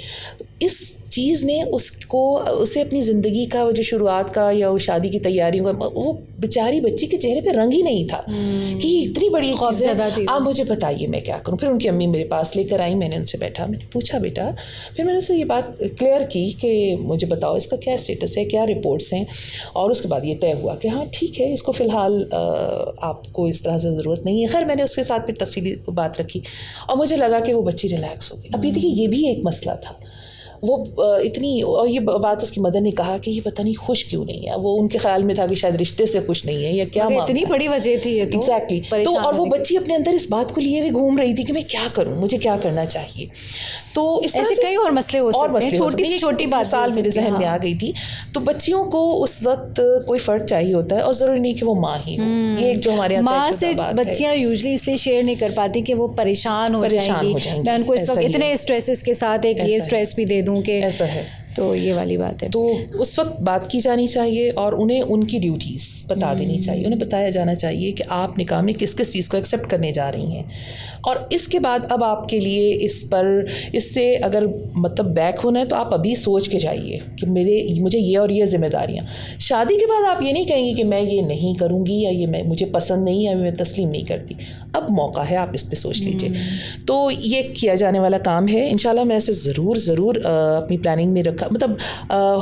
اس چیز نے اسے اپنی زندگی کا جو شروعات کا یا وہ شادی کی تیاریوں کا, وہ بیچاری بچی کے چہرے پہ رنگ ہی نہیں تھا کہ یہ اتنی بڑی چیز ہے, آپ مجھے بتائیے میں کیا کروں. پھر ان کی امی میرے پاس لے کر آئیں, میں نے ان سے بیٹھا, میں نے پوچھا بیٹا, پھر میں نے اسے یہ بات کلیئر کی کہ مجھے بتاؤ اس کا کیا اسٹیٹس ہے, کیا رپورٹس ہیں. اور اس کے بعد یہ طے ہوا کہ ہاں ٹھیک ہے, اس کو فی الحال آپ کو اس طرح سے ضرورت نہیں ہے. خیر میں نے اس کے ساتھ پھر تفصیلی بات رکھی اور مجھے لگا کہ وہ بچی ریلیکس ہو گئی. اب یہ دیکھیے یہ بھی ایک مسئلہ تھا. وہ اتنی, اور یہ بات اس کی مدر نے کہا کہ یہ پتہ نہیں خوش کیوں نہیں ہے. وہ ان کے خیال میں تھا کہ شاید رشتے سے خوش نہیں ہے یا کیا,
اتنی بڑی وجہ تھی یہ.
ایگزیکٹلی. تو اور وہ بچی اپنے اندر اس بات کو لیے ہوئے گھوم رہی تھی کہ میں کیا کروں, مجھے کیا کرنا چاہیے. تو اس طرح سے
کئی اور مسئلے ہو سکتے ہیں, چھوٹی سی چھوٹی بات
مثال میرے ذہن میں آ گئی تھی. تو بچیوں کو اس وقت کوئی فرد چاہیے ہوتا ہے, اور ضروری نہیں کہ وہ ماں ہی ہو. یہ ایک جو ہمارے
ماں سے بچیاں یوزلی اس لیے شیئر نہیں کر پاتی کہ وہ پریشان ہو جائیں گی, میں ان کو اس وقت اتنے اسٹریسز کے ساتھ ایک یہ اسٹریس بھی دے دوں کہ
ایسا ہے.
تو یہ والی بات ہے.
تو اس وقت بات کی جانی چاہیے اور انہیں ان کی ڈیوٹیز بتا دینی چاہیے. انہیں بتایا جانا چاہیے کہ آپ نکاح میں کس کس چیز کو ایکسیپٹ کرنے جا رہی ہیں, اور اس کے بعد اب آپ کے لیے اس سے اگر مطلب بیک ہونا ہے تو آپ ابھی سوچ کے جائیے کہ مجھے یہ اور یہ ذمہ داریاں. شادی کے بعد آپ یہ نہیں کہیں گے کہ میں یہ نہیں کروں گی یا یہ مجھے پسند نہیں یا میں تسلیم نہیں کرتی. اب موقع ہے, آپ اس پہ سوچ لیجیے. تو یہ کیا جانے والا کام ہے. انشاءاللہ میں اسے ضرور اپنی پلاننگ میں رکھا, مطلب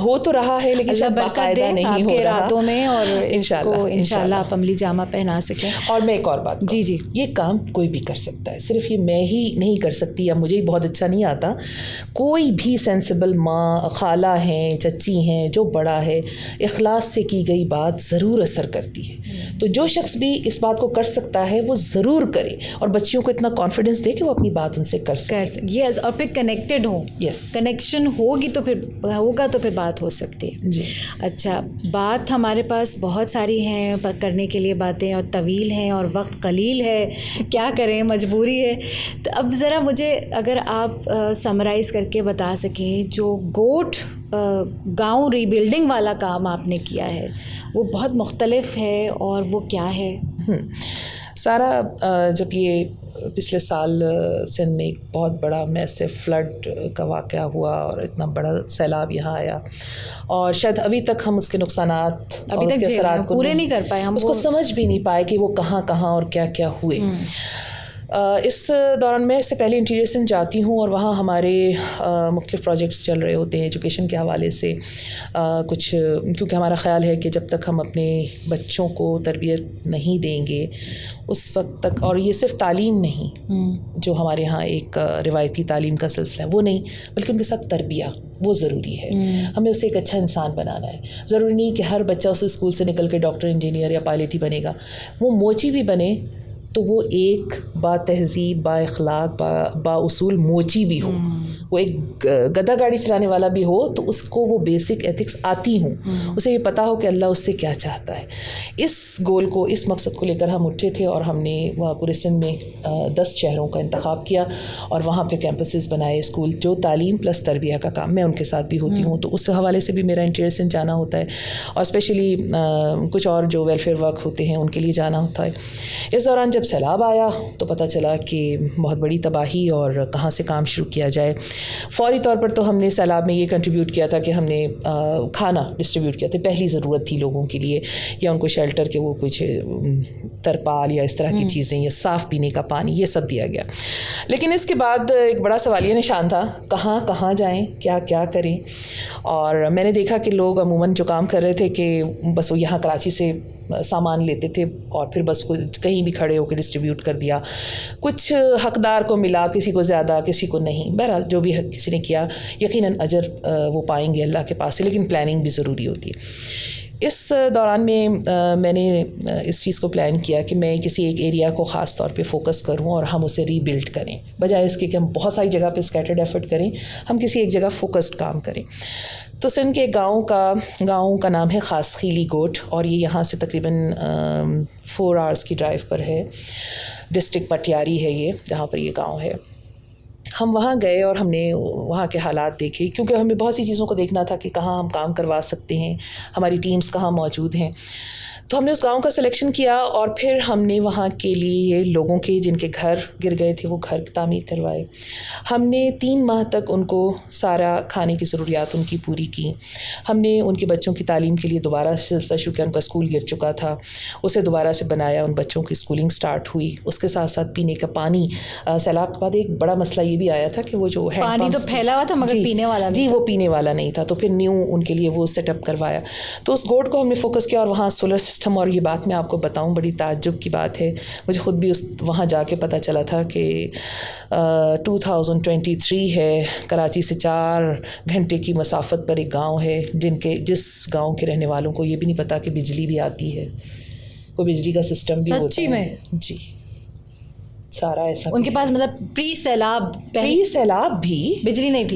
ہو تو رہا ہے لیکن
اللہ برکت دے آپ کے ارادوں میں, اور اس کو انشاءاللہ آپ عملی جامہ پہنا سکیں.
اور میں ایک اور بات,
جی
یہ کام کوئی بھی کر سکتا ہے, صرف یہ میں ہی نہیں کر سکتی یا مجھے بہت اچھا نہیں آتا. کوئی بھی سینسیبل ماں, خالہ ہیں, چچی ہیں, جو بڑا ہے, اخلاص سے کی گئی بات ضرور اثر کرتی ہے. تو جو شخص بھی اس بات کو کر سکتا ہے وہ ضرور کرے, اور بچیوں کو اتنا کانفیڈنس دے کہ وہ اپنی بات ان سے کر سکے.
یس, اور پھر کنیکٹڈ ہوں.
یس,
کنیکشن ہوگی تو پھر بات ہو سکتی ہے.
جی
اچھا, بات ہمارے پاس بہت ساری ہیں کرنے کے لیے باتیں, اور طویل ہیں اور وقت قلیل ہے, کیا کریں, مجبوری ہے. تو اب ذرا مجھے اگر آپ سمرائز کر کے بتا سکیں, جو گوٹ گاؤں ری بلڈنگ والا کام آپ نے کیا ہے وہ بہت مختلف ہے, اور وہ کیا ہے؟
سارا, جب یہ پچھلے سال سندھ میں ایک بہت بڑا میسو فلڈ کا واقعہ ہوا اور اتنا بڑا سیلاب یہاں آیا, اور شاید ابھی تک ہم اس کے نقصانات اور اس کے اثرات کو
پورے نہیں کر پائے, ہم
اس کو سمجھ بھی نہیں پائے کہ وہ کہاں اور کیا ہوئے. اس دوران میں اس سے پہلے انٹیریئر سندھ جاتی ہوں اور وہاں ہمارے مختلف پروجیکٹس چل رہے ہوتے ہیں ایجوکیشن کے حوالے سے کچھ، کیونکہ ہمارا خیال ہے کہ جب تک ہم اپنے بچوں کو تربیت نہیں دیں گے اس وقت تک، اور یہ صرف تعلیم نہیں جو ہمارے ہاں ایک روایتی تعلیم کا سلسلہ ہے وہ نہیں، بلکہ ان کے ساتھ تربیہ وہ ضروری ہے. ہمیں اسے ایک اچھا انسان بنانا ہے. ضروری نہیں کہ ہر بچہ اس اسکول سے نکل کے ڈاکٹر، انجینئر یا پائلٹ ہی بنے گا. وہ موچی بھی بنے تو وہ ایک با تہذیب، با اخلاق، با اصول موچی بھی ہو. وہ ایک گدھا گاڑی چلانے والا بھی ہو تو اس کو وہ بیسک ایتھکس آتی ہوں، اسے یہ پتہ ہو کہ اللہ اس سے کیا چاہتا ہے. اس گول کو، اس مقصد کو لے کر ہم اٹھے تھے اور ہم نے پورے سندھ میں 10 شہروں کا انتخاب کیا اور وہاں پہ کیمپسز بنائے، اسکول جو تعلیم پلس تربیہ کا کام، میں ان کے ساتھ بھی ہوتی ہوں تو اس حوالے سے بھی میرا انٹیریئر سندھ جانا ہوتا ہے، اور اسپیشلی کچھ اور جو ویلفیئر ورک ہوتے ہیں ان کے لیے جانا ہوتا ہے. اس دوران جب سیلاب آیا تو پتہ چلا کہ بہت بڑی تباہی اور کہاں سے کام شروع کیا جائے. فوری طور پر تو ہم نے سیلاب میں یہ کنٹریبیوٹ کیا تھا کہ ہم نے کھانا ڈسٹریبیوٹ کیا تھا. پہلی ضرورت تھی لوگوں کے لیے، یا ان کو شیلٹر کے وہ کچھ ترپال یا اس طرح کی چیزیں، یا صاف پینے کا پانی، یہ سب دیا گیا. لیکن اس کے بعد ایک بڑا سوالیہ نشان تھا، کہاں کہاں جائیں، کیا کیا کریں. اور میں نے دیکھا کہ لوگ عموماً جو کام کر رہے تھے کہ بس وہ یہاں کراچی سے سامان لیتے تھے اور پھر بس کہیں بھی کھڑے ہو کے ڈسٹریبیوٹ کر دیا. کچھ حقدار کو ملا، کسی کو زیادہ، کسی کو نہیں. بہرحال جو بھی کسی نے کیا یقیناً اجر وہ پائیں گے اللہ کے پاس سے، لیکن پلاننگ بھی ضروری ہوتی ہے. اس دوران میں نے اس چیز کو پلان کیا کہ میں کسی ایک ایریا کو خاص طور پہ فوکس کروں اور ہم اسے ری بلڈ کریں، بجائے اس کے کہ ہم بہت ساری جگہ پہ اسکیٹرڈ ایفرٹ کریں. ہم کسی ایک جگہ فوکسڈ کام کریں. تو سندھ کے گاؤں کا نام ہے خاص خیلی گوٹ، اور یہ یہاں سے تقریباً 4 آورس کی ڈرائیو پر ہے. ڈسٹرکٹ پٹیاری ہے یہ، جہاں پر یہ گاؤں ہے. ہم وہاں گئے اور ہم نے وہاں کے حالات دیکھے، کیونکہ ہمیں بہت سی چیزوں کو دیکھنا تھا کہ کہاں ہم کام کروا سکتے ہیں، ہماری ٹیمز کہاں موجود ہیں. تو ہم نے اس گاؤں کا سلیکشن کیا اور پھر ہم نے وہاں کے لیے لوگوں کے جن کے گھر گر گئے تھے وہ گھر تعمیر کروائے. ہم نے 3 ماہ تک ان کو سارا کھانے کی ضروریات ان کی پوری کی. ہم نے ان کے بچوں کی تعلیم کے لیے دوبارہ سلسلہ شروع کیا. ان کا اسکول گر چکا تھا، اسے دوبارہ سے بنایا، ان بچوں کی اسکولنگ سٹارٹ ہوئی. اس کے ساتھ ساتھ پینے کا پانی، سیلاب کے بعد ایک بڑا مسئلہ یہ بھی آیا تھا کہ وہ جو
پانی تو پھیلا ہوا تھا مگر پینے والا نہیں.
جی وہ پینے والا نہیں تھا، تو پھر نیو ان کے لیے وہ سیٹ اپ کروایا. تو اس گوٹ کو ہم نے فوکس کیا اور وہاں سولر سسٹم، اور یہ بات میں آپ کو بتاؤں بڑی تعجب کی بات ہے، مجھے خود بھی وہاں جا کے پتہ چلا تھا کہ 2023 ہے، کراچی سے 4 گھنٹے کی مسافت پر ایک گاؤں ہے جس گاؤں کے رہنے والوں کو یہ بھی نہیں پتا کہ بجلی بھی آتی ہے، کوئی بجلی کا سسٹم بھی ہوتا ہے.
سچی میں؟
جی سارا ایسا
ان کے پاس مطلب پری سیلاب بھی
بجلی نہیں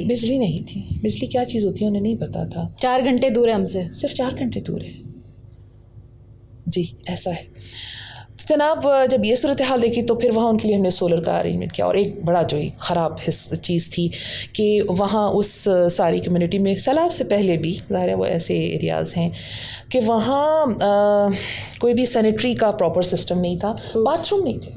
تھی. بجلی کیا چیز ہوتی ہے انہیں نہیں پتا تھا.
4 گھنٹے دور ہے ہم سے،
صرف 4 گھنٹے دور ہے. جی ایسا ہے. جناب جب یہ صورتحال دیکھی تو پھر وہاں ان کے لیے ہم نے سولر کا ارینجمنٹ کیا. اور ایک بڑا جو ایک خراب چیز تھی کہ وہاں اس ساری کمیونٹی میں سیلاب سے پہلے بھی ظاہر ہے وہ ایسے ایریاز ہیں کہ وہاں کوئی بھی سینیٹری کا پراپر سسٹم نہیں تھا، باتھ روم نہیں تھے.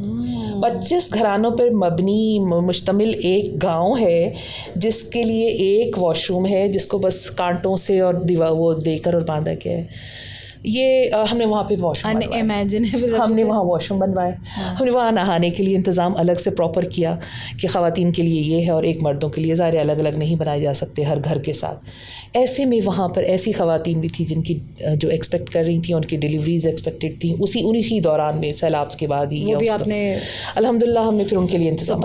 25 گھرانوں پر مبنی مشتمل ایک گاؤں ہے جس کے لیے ایک واش روم ہے جس کو بس کانٹوں سے اور وہ دے کر اور باندھا گیا ہے. یہ ہم نے وہاں پہ واش روم ہم نے وہاں واش روم بنوائے. ہم نے وہاں نہانے کے لیے انتظام الگ سے پراپر کیا کہ خواتین کے لیے یہ ہے اور ایک مردوں کے لیے. ظاہر الگ الگ نہیں بنائے جا سکتے ہر گھر کے ساتھ. ایسے میں وہاں پر ایسی خواتین بھی تھیں جن کی جو ایکسپیکٹ کر رہی تھیں، ان کی ڈیلیوریز ایکسپیکٹڈ تھیں انہی دوران میں سیلاب کے بعد ہی. الحمدللہ ہم نے پھر ان کے لیے انتظام.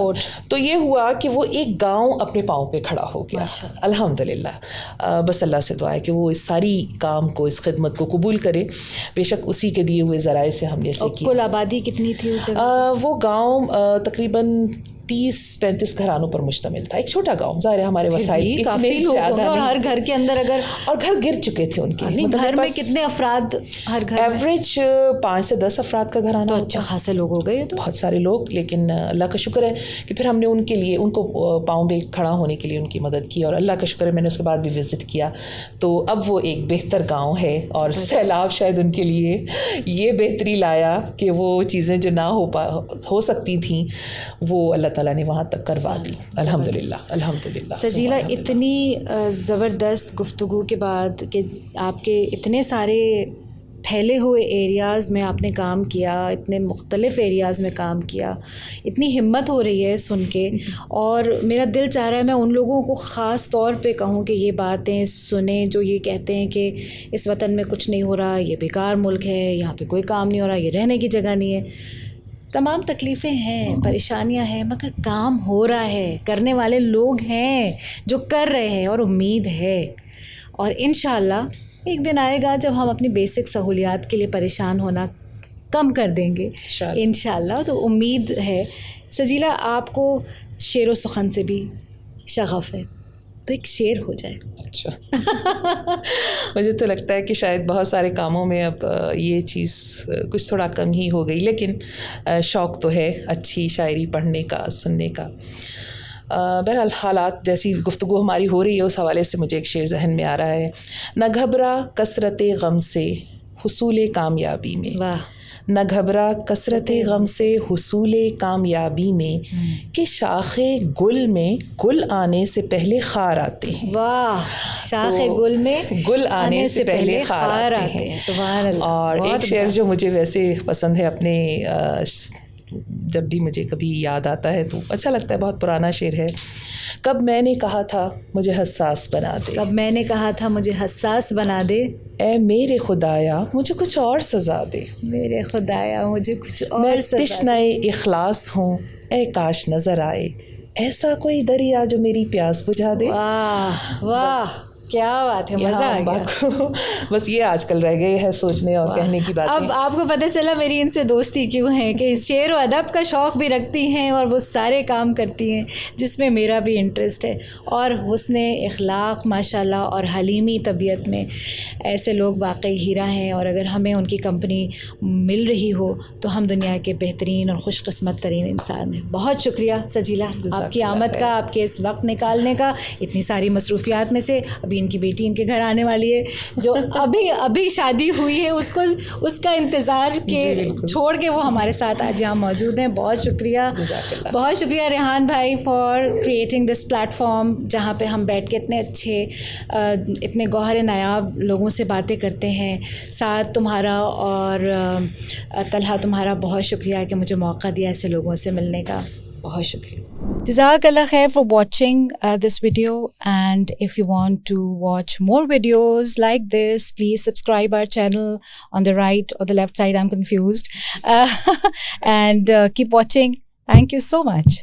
تو یہ ہوا کہ وہ ایک گاؤں اپنے پاؤں پہ کھڑا ہو گیا الحمدللہ. بس اللہ سے دعا ہے کہ وہ اس ساری کام کو، اس خدمت کو قبول کرے. بے شک اسی کے دیے ہوئے ذرائع سے ہم نے اسے کیا.
کل آبادی کتنی تھی اس جگہ؟
وہ گاؤں تقریباً 30-35 گھرانوں پر مشتمل تھا. ایک چھوٹا گاؤں، ظاہر ہمارے وسائل اتنے زیادہ
اور ہر گھر کے اندر اور
گھر گر چکے تھے ان کے.
گھر میں کتنے افراد ہر گھر؟
ایوریج 5 سے 10 افراد کا گھرانہ.
تو اچھا خاصے لوگ ہو گئے،
بہت سارے لوگ. لیکن اللہ کا شکر ہے کہ پھر ہم نے ان کے لیے، ان کو پاؤں پہ کھڑا ہونے کے لیے ان کی مدد کی. اور اللہ کا شکر ہے میں نے اس کے بعد بھی وزٹ کیا تو اب وہ ایک بہتر گاؤں ہے. اور سیلاب شاید ان کے لیے یہ بہتری لایا کہ وہ چیزیں جو نہ ہو سکتی تھیں وہ اللہ تعالیٰ نے وہاں تک کروا دی. الحمدللہ.
سجیلہ اتنی زبردست گفتگو کے بعد کہ آپ کے اتنے سارے پھیلے ہوئے ایریاز میں آپ نے کام کیا, اتنے مختلف ایریاز میں کام کیا, اتنی ہمت ہو رہی ہے سن کے, اور میرا دل چاہ رہا ہے میں ان لوگوں کو خاص طور پہ کہوں کہ یہ باتیں سنیں جو یہ کہتے ہیں کہ اس وطن میں کچھ نہیں ہو رہا, یہ بیکار ملک ہے, یہاں پہ کوئی کام نہیں ہو رہا, یہ رہنے کی جگہ نہیں ہے. تمام تکلیفیں ہیں, پریشانیاں ہیں, مگر کام ہو رہا ہے, کرنے والے لوگ ہیں جو کر رہے ہیں, اور امید ہے. اور انشاءاللہ ایک دن آئے گا جب ہم اپنی بیسک سہولیات کے لیے پریشان ہونا کم کر دیں گے انشاءاللہ. تو امید ہے. سجیلا, آپ کو شعر و سخن سے بھی شغف ہے, تو ایک شعر ہو جائے.
اچھا. مجھے تو لگتا ہے کہ شاید بہت سارے کاموں میں اب یہ چیز کچھ تھوڑا کم ہی ہو گئی, لیکن شوق تو ہے اچھی شاعری پڑھنے کا, سننے کا. بہرحال حالات جیسی گفتگو ہماری ہو رہی ہے اس حوالے سے مجھے ایک شعر ذہن میں آ رہا ہے. نہ گھبرا کثرت غم سے حصول کامیابی میں, نہ گھبرا کثرت غم سے حصول کامیابی میں, کہ شاخ گل میں گل آنے سے پہلے خار آتے ہیں.
واہ, شاخ گل میں
گل آنے سے پہلے خار آتے ہیں.
سبحان اللہ.
اور ایک شعر جو مجھے ویسے پسند ہے, اپنے جب بھی مجھے کبھی یاد آتا ہے تو اچھا لگتا ہے, بہت پرانا شعر ہے. کب میں نے کہا تھا مجھے حساس بنا دے,
کب میں نے کہا تھا مجھے حساس بنا دے,
اے میرے خدایا مجھے کچھ اور سزا دے,
میرے خدایا مجھے کچھ
میں
اور سزا دے.
تشنۂ اخلاص ہوں اے کاش نظر آئے, ایسا کوئی دریا جو میری پیاس بجھا دے.
واہ واہ, کیا بات ہے, مزہ آ گیا.
بس یہ آج کل رہ گئے ہے سوچنے اور کہنے کی باتیں.
اب آپ کو پتہ چلا میری ان سے دوستی کیوں ہے, کہ شعر و ادب کا شوق بھی رکھتی ہیں اور وہ سارے کام کرتی ہیں جس میں میرا بھی انٹرسٹ ہے. اور حسن اخلاق ماشاءاللہ اور حلیمی طبیعت میں ایسے لوگ واقعی ہیرا ہیں, اور اگر ہمیں ان کی کمپنی مل رہی ہو تو ہم دنیا کے بہترین اور خوش قسمت ترین انسان ہیں. بہت شکریہ سجیلا آپ کی آمد کا, آپ کے اس وقت نکالنے کا, اتنی ساری مصروفیات میں سے. ابھی ان کی بیٹی ان کے گھر آنے والی ہے جو ابھی شادی ہوئی ہے, اس کا انتظار کے چھوڑ کے وہ ہمارے ساتھ آج یہاں موجود ہیں. بہت شکریہ, بہت شکریہ ریحان بھائی for creating this plate form, جہاں پہ ہم بیٹھ کے اتنے اچھے اتنے گوہر نایاب لوگوں سے باتیں کرتے ہیں. ساتھ تمہارا اور طلحہ تمہارا بہت شکریہ کہ مجھے موقع دیا ایسے لوگوں سے ملنے کا. بہت شکریہ. جزاک اللہ خیر for watching this video, and if you want to watch more videos like this, please subscribe our channel on the right or the left side, I'm confused, and keep watching. Thank you so much.